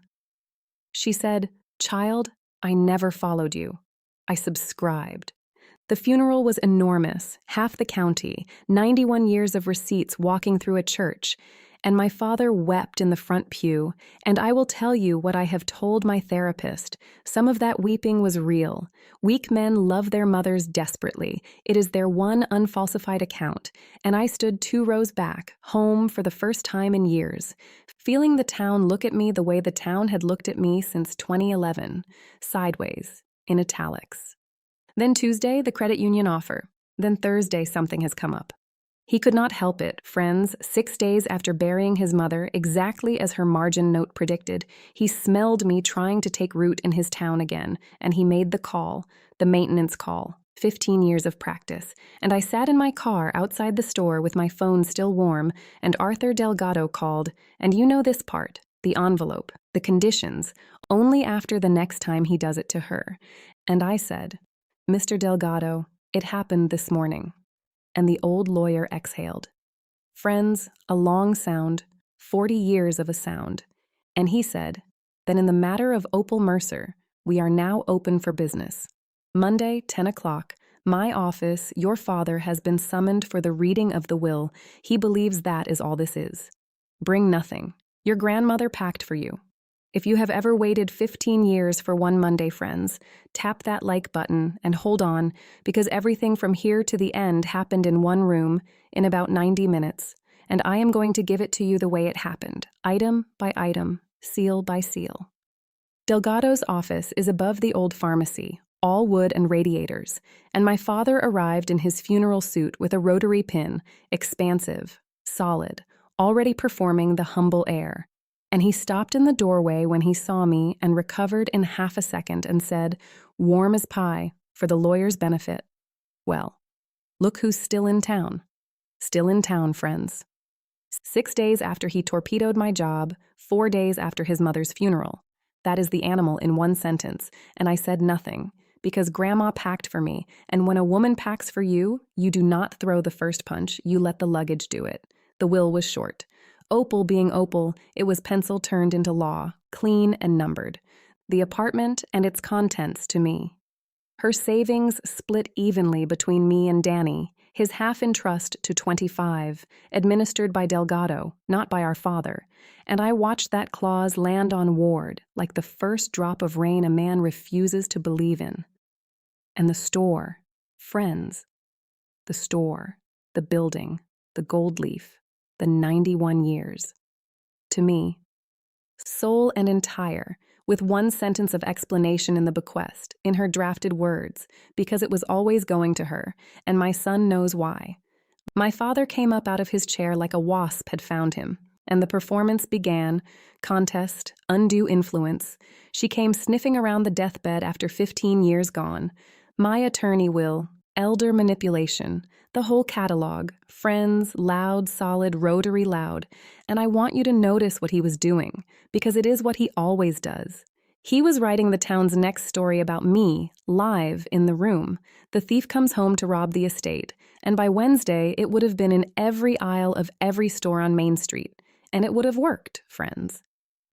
S1: She said, "Child, I never followed you. I subscribed." The funeral was enormous, half the county, 91 years of receipts walking through a church, and my father wept in the front pew, and I will tell you what I have told my therapist. Some of that weeping was real. Weak men love their mothers desperately. It is their one unfalsified account, and I stood 2 rows back, home for the first time in years, feeling the town look at me the way the town had looked at me since 2011, sideways, in italics. Then Tuesday, the credit union offer. Then Thursday, something has come up. He could not help it, friends. 6 days after burying his mother, exactly as her margin note predicted, he smelled me trying to take root in his town again, and he made the call, the maintenance call, 15 years of practice. And I sat in my car outside the store with my phone still warm, and Arthur Delgado called, and you know this part, the envelope, the conditions, only after the next time he does it to her. And I said, "Mr. Delgado, it happened this morning." And the old lawyer exhaled. Friends, a long sound, 40 years of a sound. And he said, "Then in the matter of Opal Mercer, we are now open for business. Monday, 10 o'clock, my office, your father has been summoned for the reading of the will. He believes that is all this is. Bring nothing. Your grandmother packed for you. If you have ever waited 15 years for one Monday, friends, tap that like button and hold on, because everything from here to the end happened in one room in about 90 minutes, and I am going to give it to you the way it happened, item by item, seal by seal. Delgado's office is above the old pharmacy, all wood and radiators, and my father arrived in his funeral suit with a rotary pin, expansive, solid, already performing the humble air. And he stopped in the doorway when he saw me and recovered in half a second and said, warm as pie, for the lawyer's benefit, "Well, look who's still in town. Still in town, friends." 6 days after he torpedoed my job, 4 days after his mother's funeral. That is the animal in one sentence, and I said nothing, because Grandma packed for me, and when a woman packs for you, you do not throw the first punch, you let the luggage do it. The will was short. Opal being Opal, it was pencil turned into law, clean and numbered. The apartment and its contents to me. Her savings split evenly between me and Danny, his half in trust to 25, administered by Delgado, not by our father, and I watched that clause land on Ward like the first drop of rain a man refuses to believe in. And the store, friends, the store, the building, the gold leaf, the 91 years. To me, sole and entire, with one sentence of explanation in the bequest, in her drafted words, because it was always going to her, and my son knows why. My father came up out of his chair like a wasp had found him, and the performance began, contest, undue influence. She came sniffing around the deathbed after 15 years gone. My attorney will, elder manipulation, the whole catalog, friends, loud, solid, rotary loud, and I want you to notice what he was doing, because it is what he always does. He was writing the town's next story about me, live, in the room. The thief comes home to rob the estate. and by Wednesday, it would have been in every aisle of every store on Main Street. And it would have worked, friends.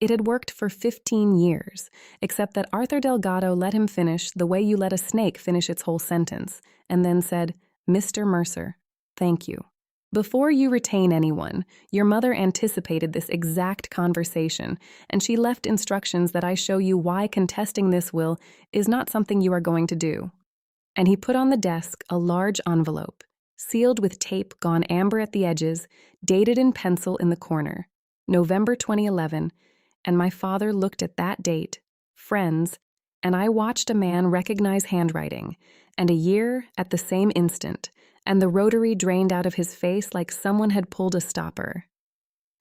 S1: It had worked for 15 years, except that Arthur Delgado let him finish the way you let a snake finish its whole sentence, and then said, "Mr. Mercer, thank you." Before you retain anyone, your mother anticipated this exact conversation, and she left instructions that I show you why contesting this will is not something you are going to do. And he put on the desk a large envelope, sealed with tape gone amber at the edges, dated in pencil in the corner, November 2011, and my father looked at that date, friends, and I watched a man recognize handwriting, and a year at the same instant, and the rotary drained out of his face like someone had pulled a stopper.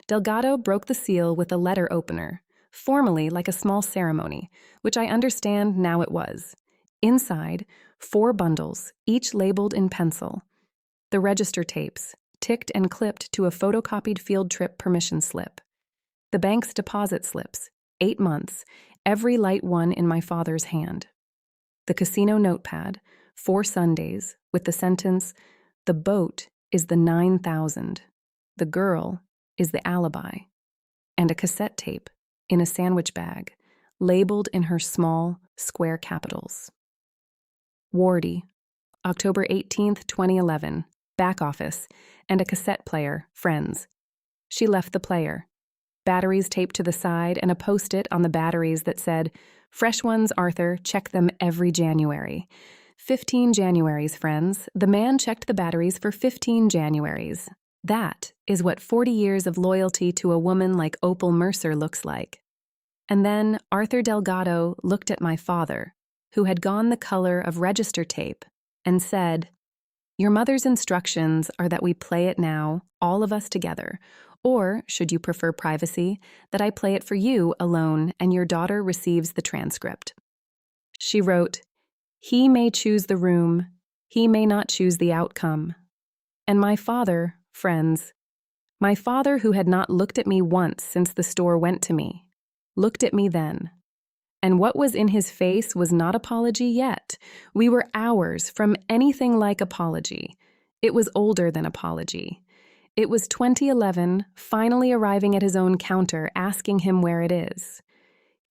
S1: Delgado broke the seal with a letter opener, formally like a small ceremony, which I understand now it was. Inside, 4 bundles, each labeled in pencil. The register tapes, ticked and clipped to a photocopied field trip permission slip. The bank's deposit slips, 8 months, every light one in my father's hand. The casino notepad, 4 Sundays, with the sentence, "The boat is the 9,000. The girl is the alibi." And a cassette tape in a sandwich bag, labeled in her small, square capitals. Wardy, October 18th, 2011, back office, and a cassette player, friends. She left the player. Batteries taped to the side and a post-it on the batteries that said, "Fresh ones, Arthur, check them every January." 15 Januaries, friends. The man checked the batteries for 15 Januaries. That is what 40 years of loyalty to a woman like Opal Mercer looks like. And then Arthur Delgado looked at my father, who had gone the color of register tape, and said, "Your mother's instructions are that we play it now, all of us together, or, should you prefer privacy, that I play it for you alone and your daughter receives the transcript." She wrote, "He may choose the room, he may not choose the outcome." And my father, friends, my father who had not looked at me once since the store went to me, looked at me then. And what was in his face was not apology yet. We were hours from anything like apology. It was older than apology. It was 2011, finally arriving at his own counter, asking him where it is.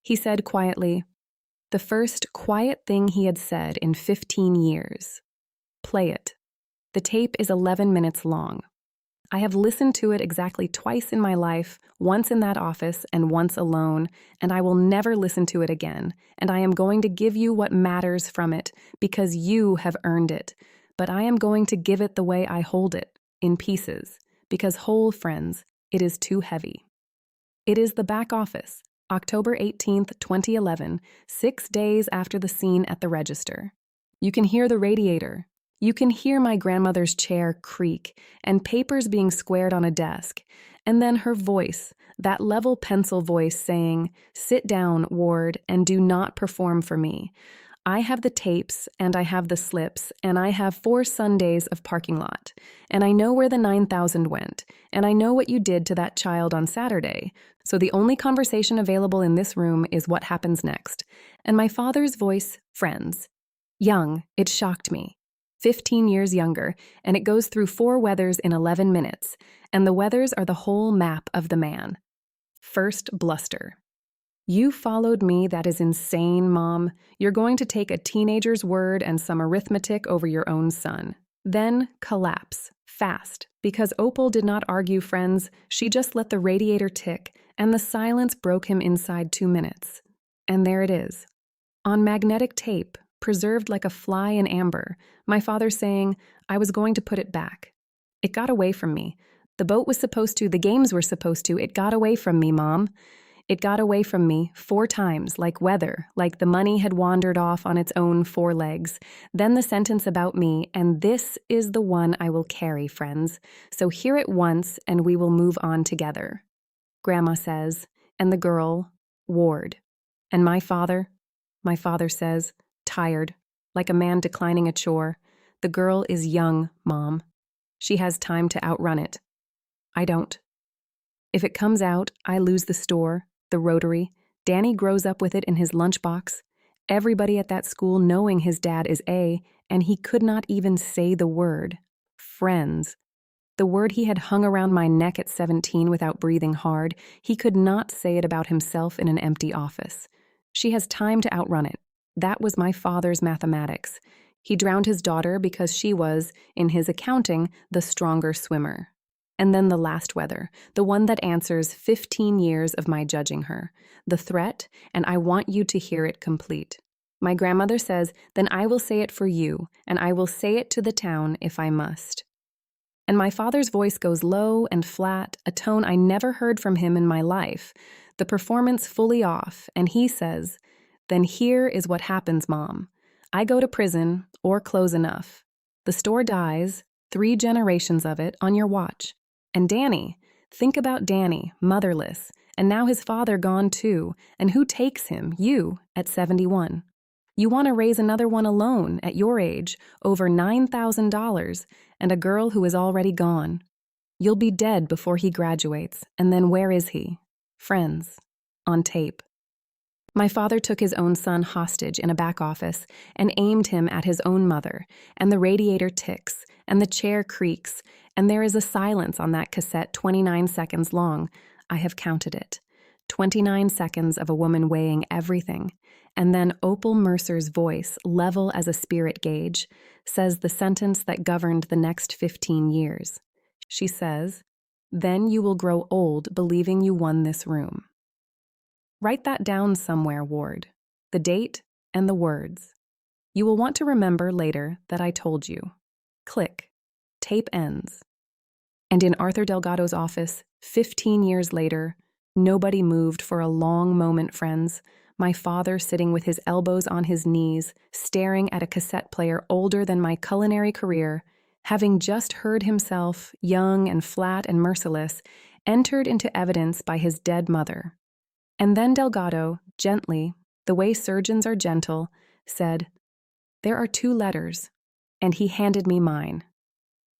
S1: He said quietly, the first quiet thing he had said in 15 years. "Play it. The tape is 11 minutes long. I have listened to it exactly twice in my life, once in that office and once alone, and I will never listen to it again, and I am going to give you what matters from it, because you have earned it, but I am going to give it the way I hold it, in pieces, because whole, friends, it is too heavy." It is the back office, October 18th, 2011, 6 days after the scene at the register. You can hear the radiator. You can hear my grandmother's chair creak and papers being squared on a desk, and then her voice, that level pencil voice saying, "Sit down, Ward, and do not perform for me. I have the tapes, and I have the slips, and I have 4 Sundays of parking lot, and I know where the 9,000 went, and I know what you did to that child on Saturday, so the only conversation available in this room is what happens next." And my father's voice, friends. Young, it shocked me. 15 years younger, and it goes through 4 weathers in 11 minutes, and the weathers are the whole map of the man. First bluster. "You followed me, that is insane, Mom. You're going to take a teenager's word and some arithmetic over your own son." Then collapse, fast, because Opal did not argue, friends. She just let the radiator tick, and the silence broke him inside 2 minutes. And there it is. On magnetic tape, preserved like a fly in amber, my father saying, "I was going to put it back. It got away from me. The boat was supposed to, the games were supposed to, it got away from me, Mom. It got away from me 4 times, like weather, like the money had wandered off on its own 4 legs. Then the sentence about me, and this is the one I will carry, friends. So hear it once, and we will move on together." Grandma says, and the girl, Ward. And my father says, tired, like a man declining a chore, "The girl is young, Mom. She has time to outrun it. I don't. If it comes out, I lose the store, the rotary. Danny grows up with it in his lunchbox. Everybody at that school knowing his dad is A, and he could not even say the word. friends. The word he had hung around my neck at 17 without breathing hard, he could not say it about himself in an empty office. She has time to outrun it. That was my father's mathematics. He drowned his daughter because she was, in his accounting, the stronger swimmer. And then the last weather, the one that answers 15 years of my judging her. The threat, and I want you to hear it complete. My grandmother says, then I will say it for you, and I will say it to the town if I must. And my father's voice goes low and flat, a tone I never heard from him in my life, the performance fully off, and he says, then here is what happens, Mom. I go to prison, or close enough. The store dies, 3 generations of it, on your watch. And Danny, think about Danny, motherless, and now his father gone too, and who takes him, you, at 71? You want to raise another one alone, at your age, over $9,000, and a girl who is already gone. You'll be dead before he graduates, and then where is he? Friends. On tape. My father took his own son hostage in a back office and aimed him at his own mother, and the radiator ticks, and the chair creaks, and there is a silence on that cassette 29 seconds long. I have counted it. 29 seconds of a woman weighing everything, and then Opal Mercer's voice, level as a spirit gauge, says the sentence that governed the next 15 years. She says, then you will grow old believing you won this room. Write that down somewhere, Ward. The date and the words. You will want to remember later that I told you. Click. Tape ends. And in Arthur Delgado's office, 15 years later, nobody moved for a long moment, friends. My father sitting with his elbows on his knees, staring at a cassette player older than my culinary career, having just heard himself, young and flat and merciless, entered into evidence by his dead mother. And then Delgado, gently, the way surgeons are gentle, said, there are 2 letters, and he handed me mine.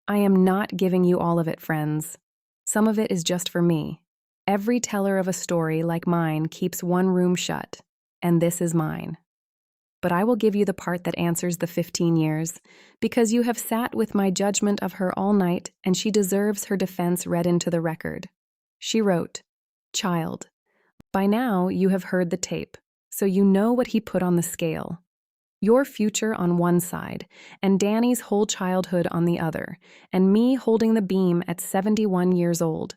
S1: I am not giving you all of it, friends. Some of it is just for me. Every teller of a story like mine keeps one room shut, and this is mine. But I will give you the part that answers the 15 years, because you have sat with my judgment of her all night, and she deserves her defense read into the record. She wrote, child. By now, you have heard the tape, so you know what he put on the scale. Your future on one side, and Danny's whole childhood on the other, and me holding the beam at 71 years old.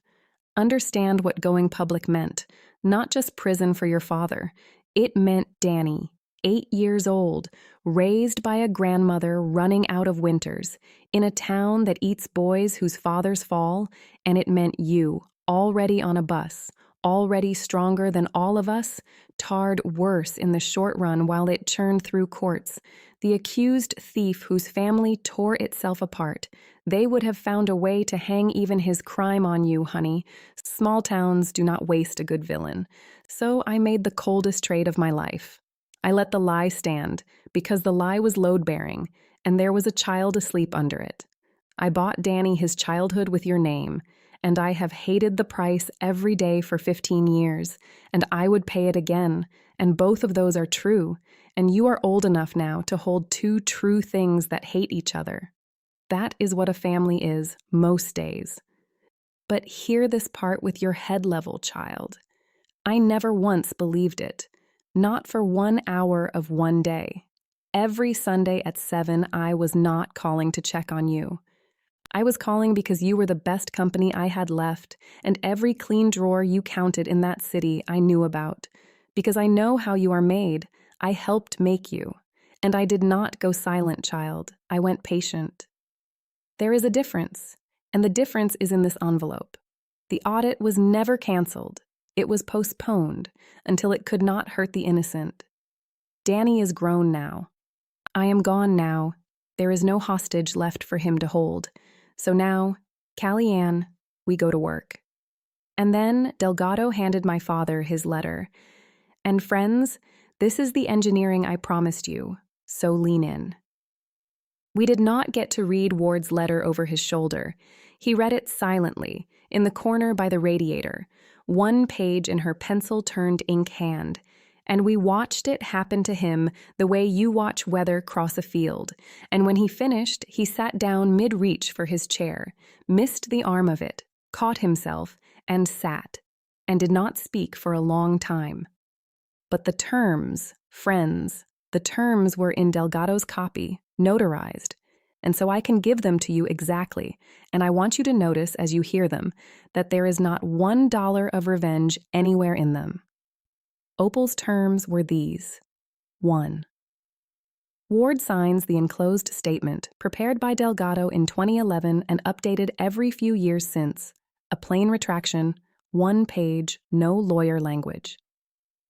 S1: Understand what going public meant, not just prison for your father. It meant Danny, 8 years old, raised by a grandmother running out of winters, in a town that eats boys whose fathers fall, and it meant you, already on a bus, already stronger than all of us, tarred worse in the short run while it churned through courts, the accused thief whose family tore itself apart. They would have found a way to hang even his crime on you, honey. Small towns do not waste a good villain. So I made the coldest trade of my life. I let the lie stand, because the lie was load-bearing, and there was a child asleep under it. I bought Danny his childhood with your name, and I have hated the price every day for 15 years, and I would pay it again, and both of those are true, and you are old enough now to hold 2 true things that hate each other. That is what a family is, most days. But hear this part with your head level, child. I never once believed it, not for 1 hour of one day. Every Sunday at 7, I was not calling to check on you. I was calling because you were the best company I had left, and every clean drawer you counted in that city I knew about. Because I know how you are made, I helped make you. And I did not go silent, child. I went patient. There is a difference, and the difference is in this envelope. The audit was never canceled. It was postponed until it could not hurt the innocent. Danny is grown now. I am gone now. There is no hostage left for him to hold. So now, Callie Ann, we go to work. And then Delgado handed my father his letter. And friends, this is the engineering I promised you, so lean in. We did not get to read Ward's letter over his shoulder. He read it silently, in the corner by the radiator, 1 page in her pencil-turned ink hand, And we watched it happen to him the way you watch weather cross a field. And when he finished, he sat down mid-reach for his chair, missed the arm of it, caught himself, and sat, and did not speak for a long time. But the terms, friends, the terms were in Delgado's copy, notarized, and so I can give them to you exactly, and I want you to notice as you hear them that there is not $1 of revenge anywhere in them. Opal's terms were these. 1. Ward signs the enclosed statement, prepared by Delgado in 2011 and updated every few years since. A plain retraction, 1 page, no lawyer language.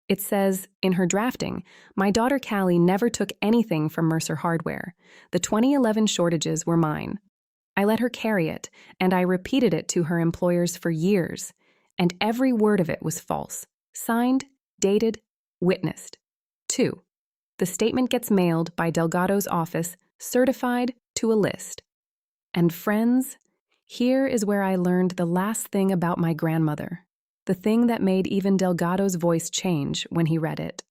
S1: It says, in her drafting, my daughter Callie never took anything from Mercer Hardware. The 2011 shortages were mine. I let her carry it, and I repeated it to her employers for years, and every word of it was false. Signed, dated, witnessed. 2. The statement gets mailed by Delgado's office, certified to a list. And friends, here is where I learned the last thing about my grandmother, the thing that made even Delgado's voice change when he read it.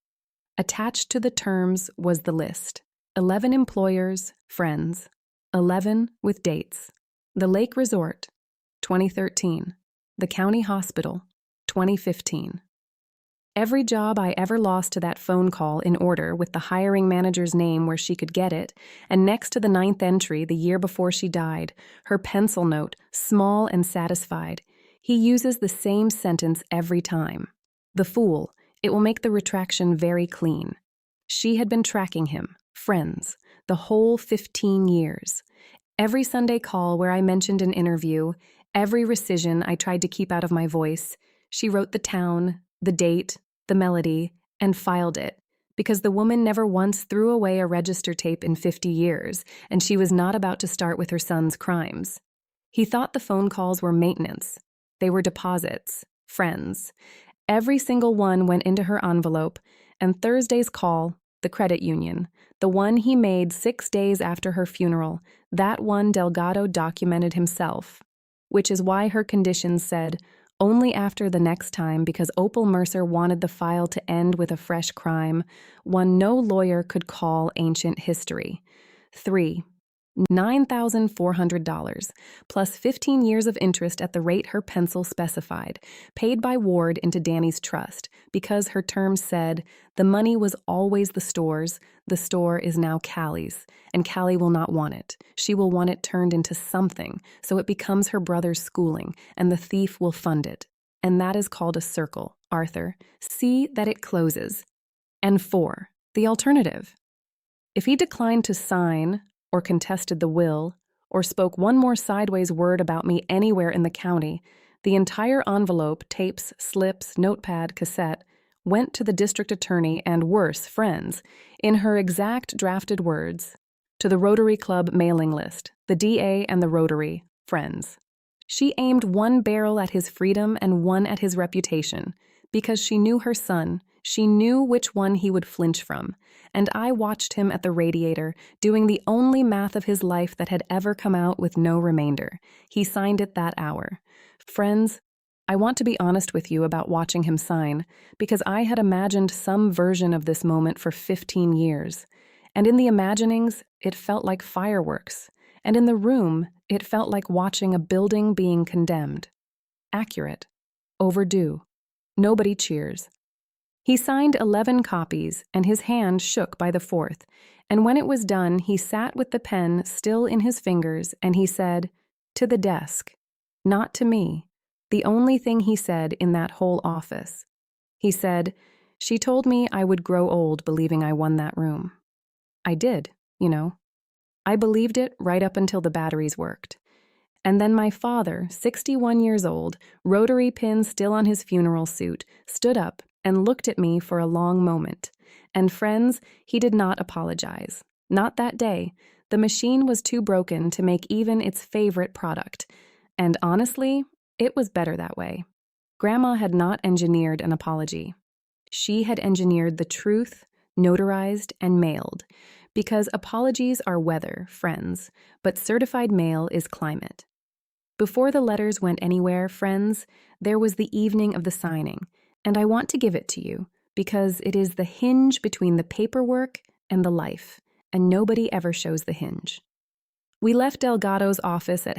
S1: Attached to the terms was the list. 11 employers, friends. 11 with dates. The Lake Resort, 2013. The County Hospital, 2015. Every job I ever lost to that phone call in order with the hiring manager's name where she could get it, and next to the 9th entry the year before she died, her pencil note, small and satisfied. He uses the same sentence every time. The fool, it will make the retraction very clean. She had been tracking him, friends, the whole 15 years. Every Sunday call where I mentioned an interview, every rescission I tried to keep out of my voice, she wrote the town, the date, the melody, and filed it, because the woman never once threw away a register tape in 50 years, and she was not about to start with her son's crimes. He thought the phone calls were maintenance. They were deposits, friends. Every single one went into her envelope, and Thursday's call, the credit union, the one he made 6 days after her funeral, that one Delgado documented himself, which is why her conditions said, only after the next time, because Opal Mercer wanted the file to end with a fresh crime, one no lawyer could call ancient history. 3. $9,400, plus 15 years of interest at the rate her pencil specified, paid by Ward into Danny's trust, because her terms said, the money was always the store's, the store is now Callie's, and Callie will not want it. She will want it turned into something, so it becomes her brother's schooling, and the thief will fund it. And that is called a circle, Arthur. See that it closes. And 4, the alternative. If he declined to sign, or contested the will, or spoke one more sideways word about me anywhere in the county, the entire envelope, tapes, slips, notepad, cassette, went to the district attorney and worse, friends, in her exact drafted words, to the Rotary Club mailing list, the DA and the Rotary, friends. She aimed one barrel at his freedom and one at his reputation, because she knew her son. She knew which one he would flinch from, and I watched him at the radiator, doing the only math of his life that had ever come out with no remainder. He signed it that hour. Friends, I want to be honest with you about watching him sign, because I had imagined some version of this moment for 15 years, and in the imaginings, it felt like fireworks, and in the room, it felt like watching a building being condemned. Accurate. Overdue. Nobody cheers. He signed 11 copies, and his hand shook by the 4th, and when it was done, he sat with the pen still in his fingers, and he said, to the desk, not to me, the only thing he said in that whole office. He said, she told me I would grow old believing I won that room. I did, you know. I believed it right up until the batteries worked. And then my father, 61 years old, rotary pin still on his funeral suit, stood up and looked at me for a long moment. And friends, he did not apologize. Not that day. The machine was too broken to make even its favorite product. And honestly, it was better that way. Grandma had not engineered an apology. She had engineered the truth, notarized, and mailed. Because apologies are weather, friends, but certified mail is climate. Before the letters went anywhere, friends, there was the evening of the signing, and I want to give it to you, because it is the hinge between the paperwork and the life, and nobody ever shows the hinge. We left Delgado's office at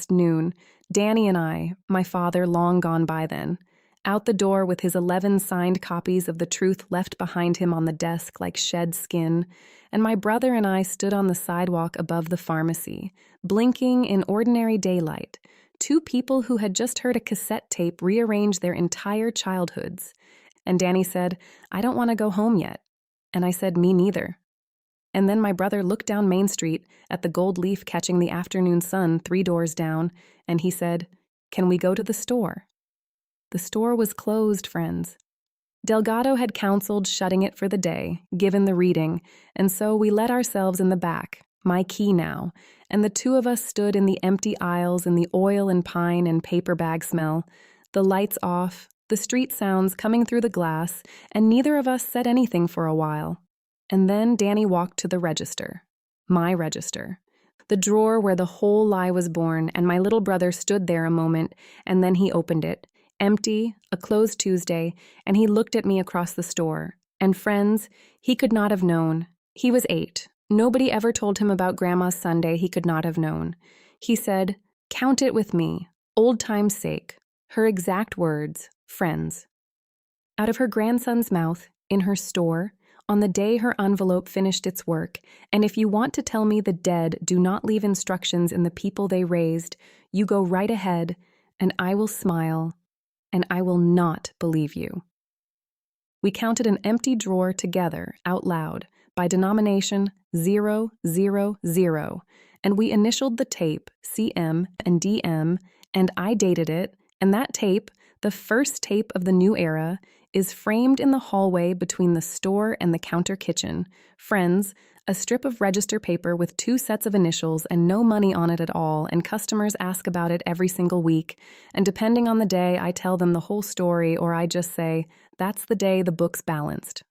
S1: noon, Danny and I, my father long gone by then, out the door with his 11 signed copies of the truth left behind him on the desk like shed skin, and my brother and I stood on the sidewalk above the pharmacy, blinking in ordinary daylight, two people who had just heard a cassette tape rearrange their entire childhoods. And Danny said, "I don't want to go home yet." And I said, "Me neither." And then my brother looked down Main Street at the gold leaf catching the afternoon sun 3 doors down, and he said, "Can we go to the store?" The store was closed, friends. Delgado had counseled shutting it for the day, given the reading, and so we let ourselves in the back, my key now, and the two of us stood in the empty aisles in the oil and pine and paper bag smell, the lights off, the street sounds coming through the glass, and neither of us said anything for a while. And then Danny walked to the register, my register, the drawer where the whole lie was born, and my little brother stood there a moment, and then he opened it, empty, a closed Tuesday, and he looked at me across the store. And friends, he could not have known. He was 8. Nobody ever told him about Grandma's Sunday he could not have known. He said, "Count it with me, old time's sake." Her exact words, friends. Out of her grandson's mouth, in her store, on the day her envelope finished its work, and if you want to tell me the dead do not leave instructions in the people they raised, you go right ahead, and I will smile, and I will not believe you. We counted an empty drawer together, out loud, by denomination 000, and we initialed the tape CM and DM, and I dated it, and that tape, the first tape of the new era, is framed in the hallway between the store and the counter kitchen. Friends, a strip of register paper with 2 sets of initials and no money on it at all, and customers ask about it every single week. And depending on the day, I tell them the whole story, or I just say, "That's the day the book's balanced."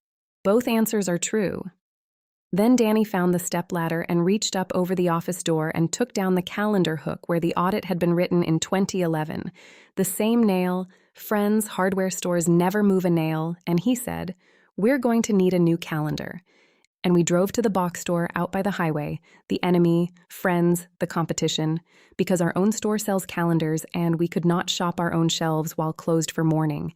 S1: Both answers are true. Then Danny found the stepladder and reached up over the office door and took down the calendar hook where the audit had been written in 2011. The same nail, friends, hardware stores never move a nail, and he said, "We're going to need a new calendar." And we drove to the box store out by the highway, the enemy, friends, the competition, because our own store sells calendars and we could not shop our own shelves while closed for mourning.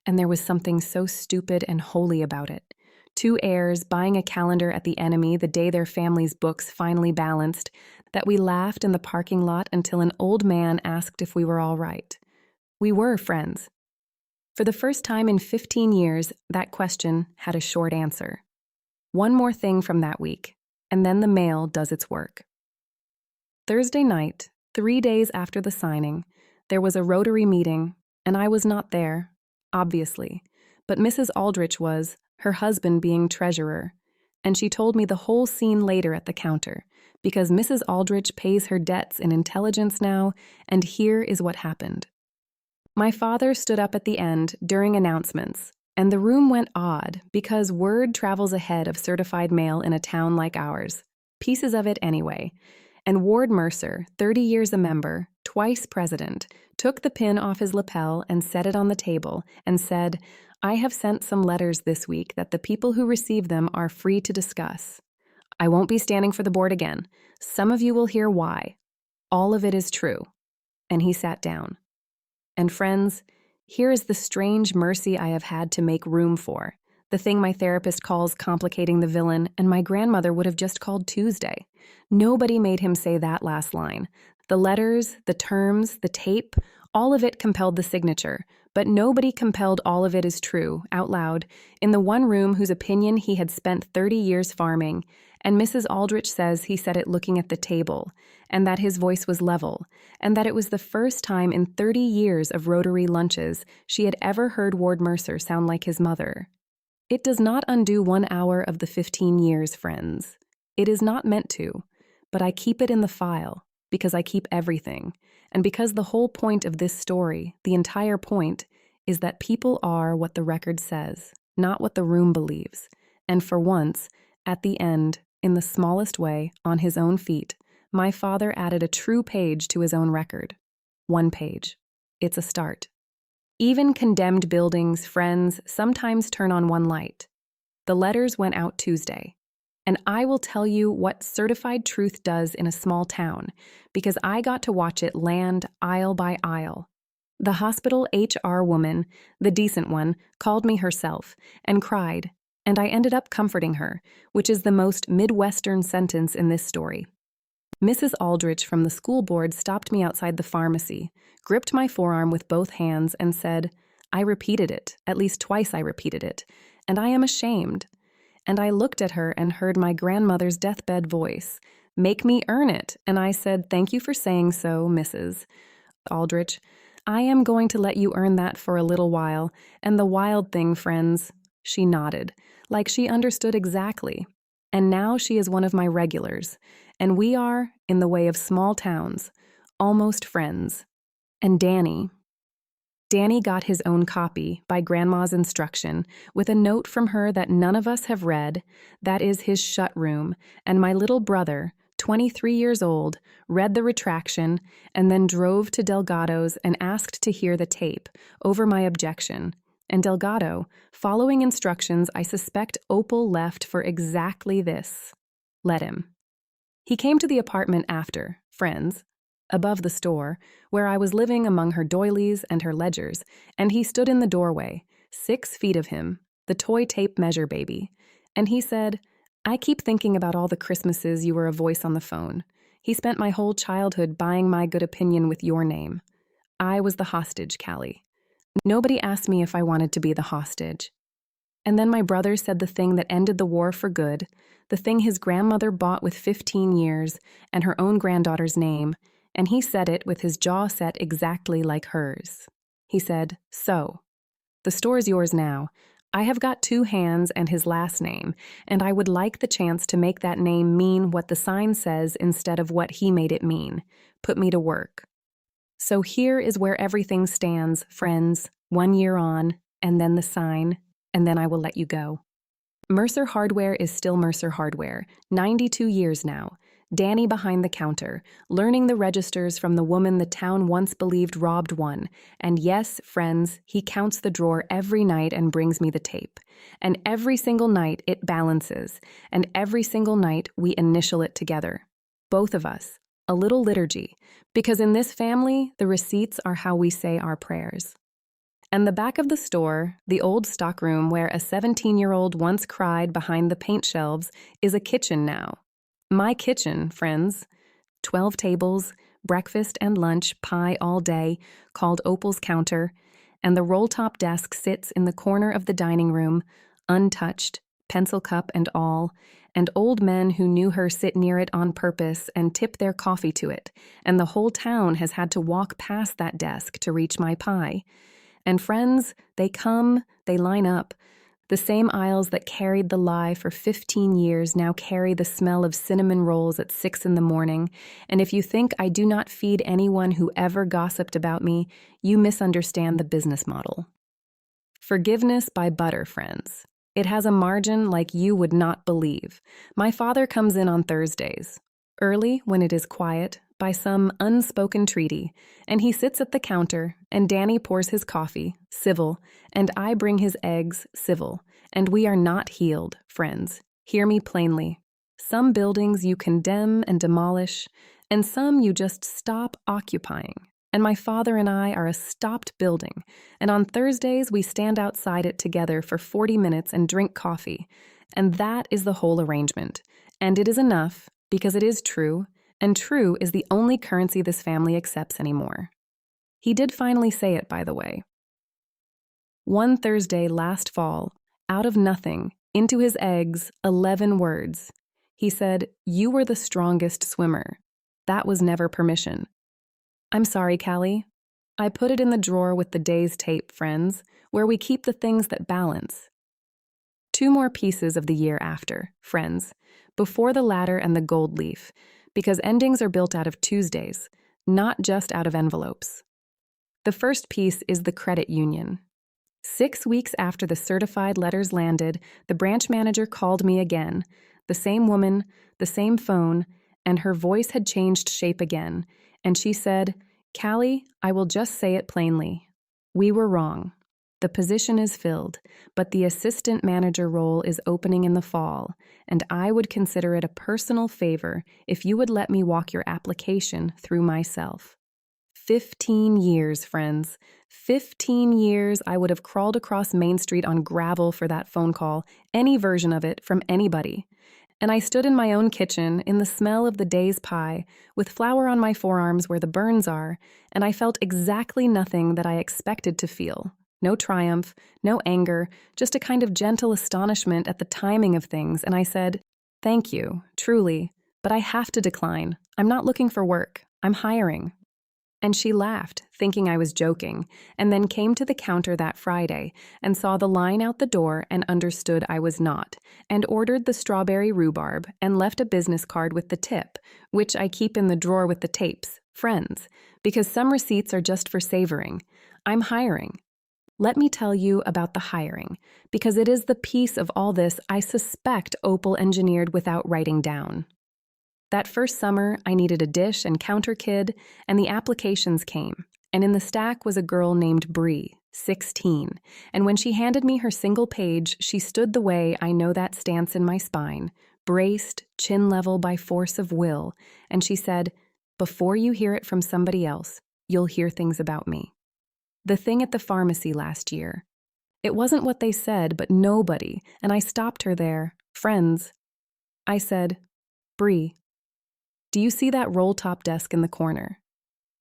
S1: And there was something so stupid and holy about it. 2 heirs buying a calendar at the enemy the day their family's books finally balanced, that we laughed in the parking lot until an old man asked if we were all right. We were friends. For the first time in 15 years, that question had a short answer. One more thing from that week, and then the mail does its work. Thursday night, 3 days after the signing, there was a Rotary meeting, and I was not there, obviously, but Mrs. Aldrich was, her husband being treasurer, and she told me the whole scene later at the counter, because Mrs. Aldrich pays her debts in intelligence now, and here is what happened. My father stood up at the end during announcements, and the room went odd because word travels ahead of certified mail in a town like ours. Pieces of it anyway. And Ward Mercer, 30 years a member, twice president, took the pin off his lapel and set it on the table and said, "I have sent some letters this week that the people who receive them are free to discuss. I won't be standing for the board again. Some of you will hear why. All of it is true." And he sat down. And friends, here is the strange mercy I have had to make room for, the thing my therapist calls complicating the villain, and my grandmother would have just called Tuesday. Nobody made him say that last line. The letters, the terms, the tape, all of it compelled the signature, but nobody compelled all of it is true, out loud, in the one room whose opinion he had spent 30 years farming, and Mrs. Aldrich says he said it looking at the table, and that his voice was level, and that it was the first time in 30 years of Rotary lunches she had ever heard Ward Mercer sound like his mother. It does not undo 1 hour of the 15 years, friends. It is not meant to, but I keep it in the file, because I keep everything, and because the whole point of this story, the entire point, is that people are what the record says, not what the room believes, and for once, at the end, in the smallest way, on his own feet, my father added a true page to his own record. 1 page. It's a start. Even condemned buildings, friends, sometimes turn on one light. The letters went out Tuesday. And I will tell you what certified truth does in a small town, because I got to watch it land aisle by aisle. The hospital HR woman, the decent one, called me herself and cried, and I ended up comforting her, which is the most Midwestern sentence in this story. Mrs. Aldrich from the school board stopped me outside the pharmacy, gripped my forearm with both hands, and said, I repeated it, at least twice I repeated it, and I am ashamed. And I looked at her and heard my grandmother's deathbed voice, make me earn it, and I said, thank you for saying so, Mrs. Aldrich. I am going to let you earn that for a little while, and the wild thing, friends, she nodded, like she understood exactly. And now she is one of my regulars, and we are, in the way of small towns, almost friends. And Danny got his own copy, by Grandma's instruction, with a note from her that none of us have read, that is his shut room, and my little brother, 23 years old, read the retraction, and then drove to Delgado's and asked to hear the tape, over my objection. And Delgado, following instructions I suspect Opal left for exactly this, let him. He came to the apartment after, friends, above the store, where I was living among her doilies and her ledgers, and he stood in the doorway, 6 feet of him, the toy tape measure baby, and he said, I keep thinking about all the Christmases you were a voice on the phone. He spent my whole childhood buying my good opinion with your name. I was the hostage, Callie. Nobody asked me if I wanted to be the hostage. And then my brother said the thing that ended the war for good, the thing his grandmother bought with 15 years and her own granddaughter's name, and he said it with his jaw set exactly like hers. He said, so, the store's yours now. I have got 2 hands and his last name, and I would like the chance to make that name mean what the sign says instead of what he made it mean. Put me to work. So here is where everything stands, friends, 1 year on, and then the sign, and then I will let you go. Mercer Hardware is still Mercer Hardware, 92 years now. Danny behind the counter, learning the registers from the woman the town once believed robbed one. And yes, friends, he counts the drawer every night and brings me the tape. And every single night it balances, and every single night we initial it together. Both of us. A little liturgy, because in this family, the receipts are how we say our prayers. And the back of the store, the old stockroom where a 17-year-old once cried behind the paint shelves, is a kitchen now. My kitchen, friends. 12 tables, breakfast and lunch, pie all day, called Opal's counter, and the roll-top desk sits in the corner of the dining room, untouched, pencil cup and all, and old men who knew her sit near it on purpose and tip their coffee to it, and the whole town has had to walk past that desk to reach my pie. And friends, they come, they line up. The same aisles that carried the lie for 15 years now carry the smell of cinnamon rolls at 6 in the morning, and if you think I do not feed anyone who ever gossiped about me, you misunderstand the business model. Forgiveness by butter, friends. It has a margin like you would not believe. My father comes in on Thursdays, early when it is quiet, by some unspoken treaty, and he sits at the counter, and Danny pours his coffee, civil, and I bring his eggs, civil, and we are not healed, friends. Hear me plainly. Some buildings you condemn and demolish, and some you just stop occupying. And my father and I are a stopped building, and on Thursdays we stand outside it together for 40 minutes and drink coffee, and that is the whole arrangement. And it is enough, because it is true, and true is the only currency this family accepts anymore. He did finally say it, by the way. One Thursday last fall, out of nothing, into his eggs, 11 words. He said, "You were the strongest swimmer." That was never permission. I'm sorry, Callie. I put it in the drawer with the day's tape, friends, where we keep the things that balance. 2 more pieces of the year after, friends, before the ladder and the gold leaf, because endings are built out of Tuesdays, not just out of envelopes. The first piece is the credit union. 6 weeks after the certified letters landed, the branch manager called me again, the same woman, the same phone, and her voice had changed shape again, and she said, "Callie, I will just say it plainly. We were wrong. The position is filled, but the assistant manager role is opening in the fall, and I would consider it a personal favor if you would let me walk your application through myself. 15 years, friends. 15 years I would have crawled across Main Street on gravel for that phone call, any version of it from anybody. And I stood in my own kitchen, in the smell of the day's pie, with flour on my forearms where the burns are, and I felt exactly nothing that I expected to feel. No triumph, no anger, just a kind of gentle astonishment at the timing of things, and I said, "Thank you, truly, but I have to decline. I'm not looking for work. I'm hiring." And she laughed, thinking I was joking, and then came to the counter that Friday and saw the line out the door and understood I was not, and ordered the strawberry rhubarb and left a business card with the tip, which I keep in the drawer with the tapes, friends, because some receipts are just for savoring. I'm hiring. Let me tell you about the hiring, because it is the piece of all this I suspect Opal engineered without writing down. That first summer, I needed a dish and counter kid, and the applications came. And in the stack was a girl named Bree, 16. And when she handed me her single page, she stood the way I know that stance in my spine, braced, chin level by force of will, and she said, "Before you hear it from somebody else, you'll hear things about me." The thing at the pharmacy last year. It wasn't what they said, but nobody, and I stopped her there. "Friends." I said, "Bree, do you see that roll-top desk in the corner?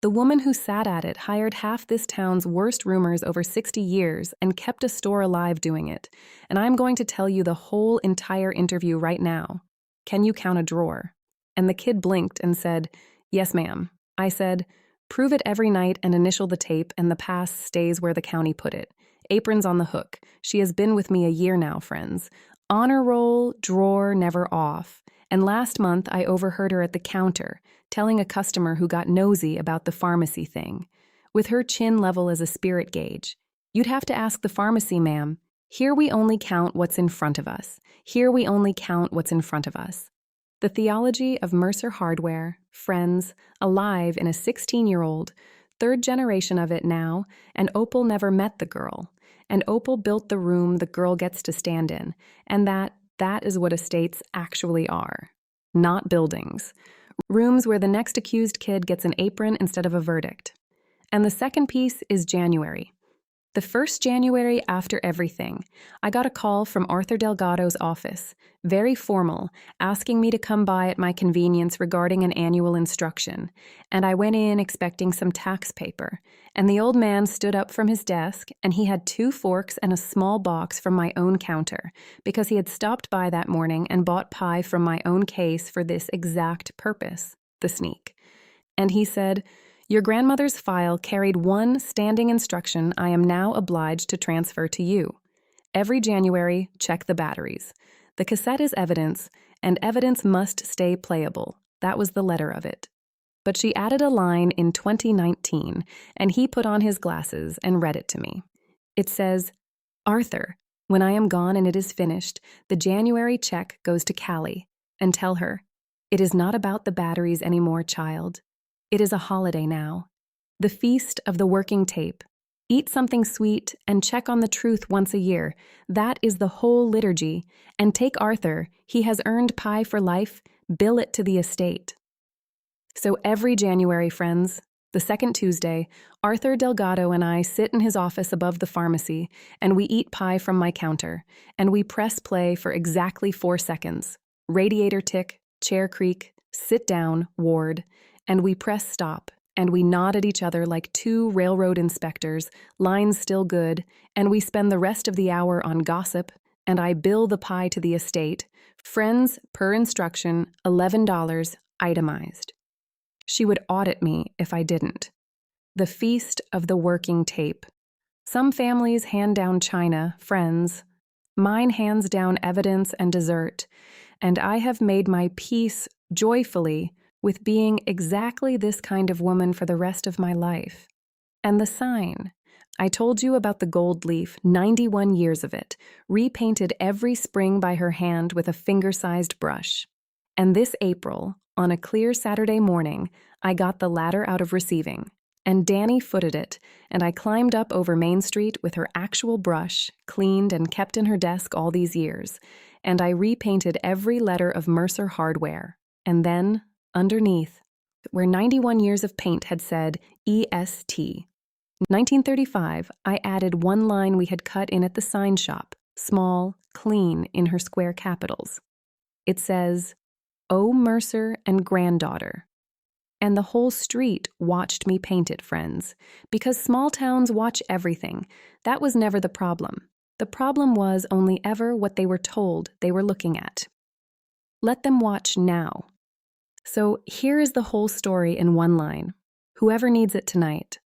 S1: The woman who sat at it hired half this town's worst roomers over 60 years and kept a store alive doing it. And I'm going to tell you the whole entire interview right now. Can you count a drawer?" And the kid blinked and said, "Yes, ma'am." I said, "Prove it every night and initial the tape, and the pass stays where the county put it. Apron's on the hook. She has been with me a year now, friends. Honor roll, drawer, never off." And last month, I overheard her at the counter, telling a customer who got nosy about the pharmacy thing. With her chin level as a spirit gauge. "You'd have to ask the pharmacy, ma'am. Here we only count what's in front of us. Here we only count what's in front of us." The theology of Mercer Hardware, friends, alive in a 16-year-old, third generation of it now, and Opal never met the girl. And Opal built the room the girl gets to stand in, and that is what estates actually are. Not buildings. Rooms where the next accused kid gets an apron instead of a verdict. And the second piece is January. The first January after everything, I got a call from Arthur Delgado's office, very formal, asking me to come by at my convenience regarding an annual instruction, and I went in expecting some tax paper, and the old man stood up from his desk, and he had 2 forks and a small box from my own counter, because he had stopped by that morning and bought pie from my own case for this exact purpose, the sneak. And he said, "Your grandmother's file carried one standing instruction I am now obliged to transfer to you. Every January, check the batteries. The cassette is evidence, and evidence must stay playable." That was the letter of it. But she added a line in 2019, and he put on his glasses and read it to me. It says, "Arthur, when I am gone and it is finished, the January check goes to Callie, and tell her, it is not about the batteries anymore, child. It is a holiday now. The feast of the working tape. Eat something sweet and check on the truth once a year. That is the whole liturgy. And take Arthur, he has earned pie for life, bill it to the estate." So every January, friends, the second Tuesday, Arthur Delgado and I sit in his office above the pharmacy, and we eat pie from my counter, and we press play for exactly 4 seconds. Radiator tick, chair creak, sit down, ward, and we press stop, and we nod at each other like 2 railroad inspectors, lines still good, and we spend the rest of the hour on gossip, and I bill the pie to the estate, friends per instruction, $11, itemized. She would audit me if I didn't. The feast of the working tape. Some families hand down china, friends. Mine hands down evidence and dessert, and I have made my peace joyfully with being exactly this kind of woman for the rest of my life. And the sign. I told you about the gold leaf, 91 years of it, repainted every spring by her hand with a finger-sized brush. And this April, on a clear Saturday morning, I got the ladder out of receiving, And Danny footed it, and I climbed up over Main Street with her actual brush, cleaned and kept in her desk all these years, and I repainted every letter of Mercer Hardware. And then, underneath, where 91 years of paint had said EST, 1935, I added one line we had cut in at the sign shop, small, clean, in her square capitals. It says, "O Mercer and granddaughter." And the whole street watched me paint it, friends, because small towns watch everything. That was never the problem. The problem was only ever what they were told they were looking at. Let them watch now. So here is the whole story in one line. Whoever needs it tonight.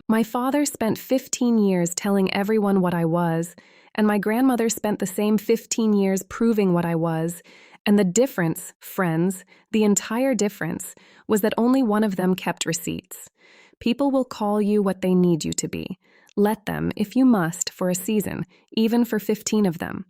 S1: My father spent 15 years telling everyone what I was, and my grandmother spent the same 15 years proving what I was. And the difference, friends, the entire difference, was that only one of them kept receipts. People will call you what they need you to be. Let them, if you must, for a season, even for 15 of them.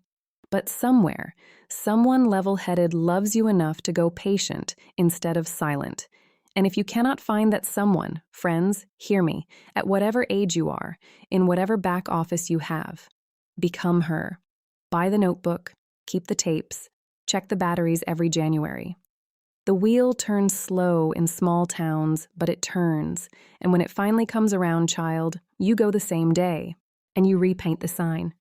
S1: But somewhere, someone level-headed loves you enough to go patient instead of silent. And if you cannot find that someone, friends, hear me, at whatever age you are, in whatever back office you have, become her. Buy the notebook, keep the tapes, check the batteries every January. The wheel turns slow in small towns, but it turns, and when it finally comes around, child, you go the same day, and you repaint the sign.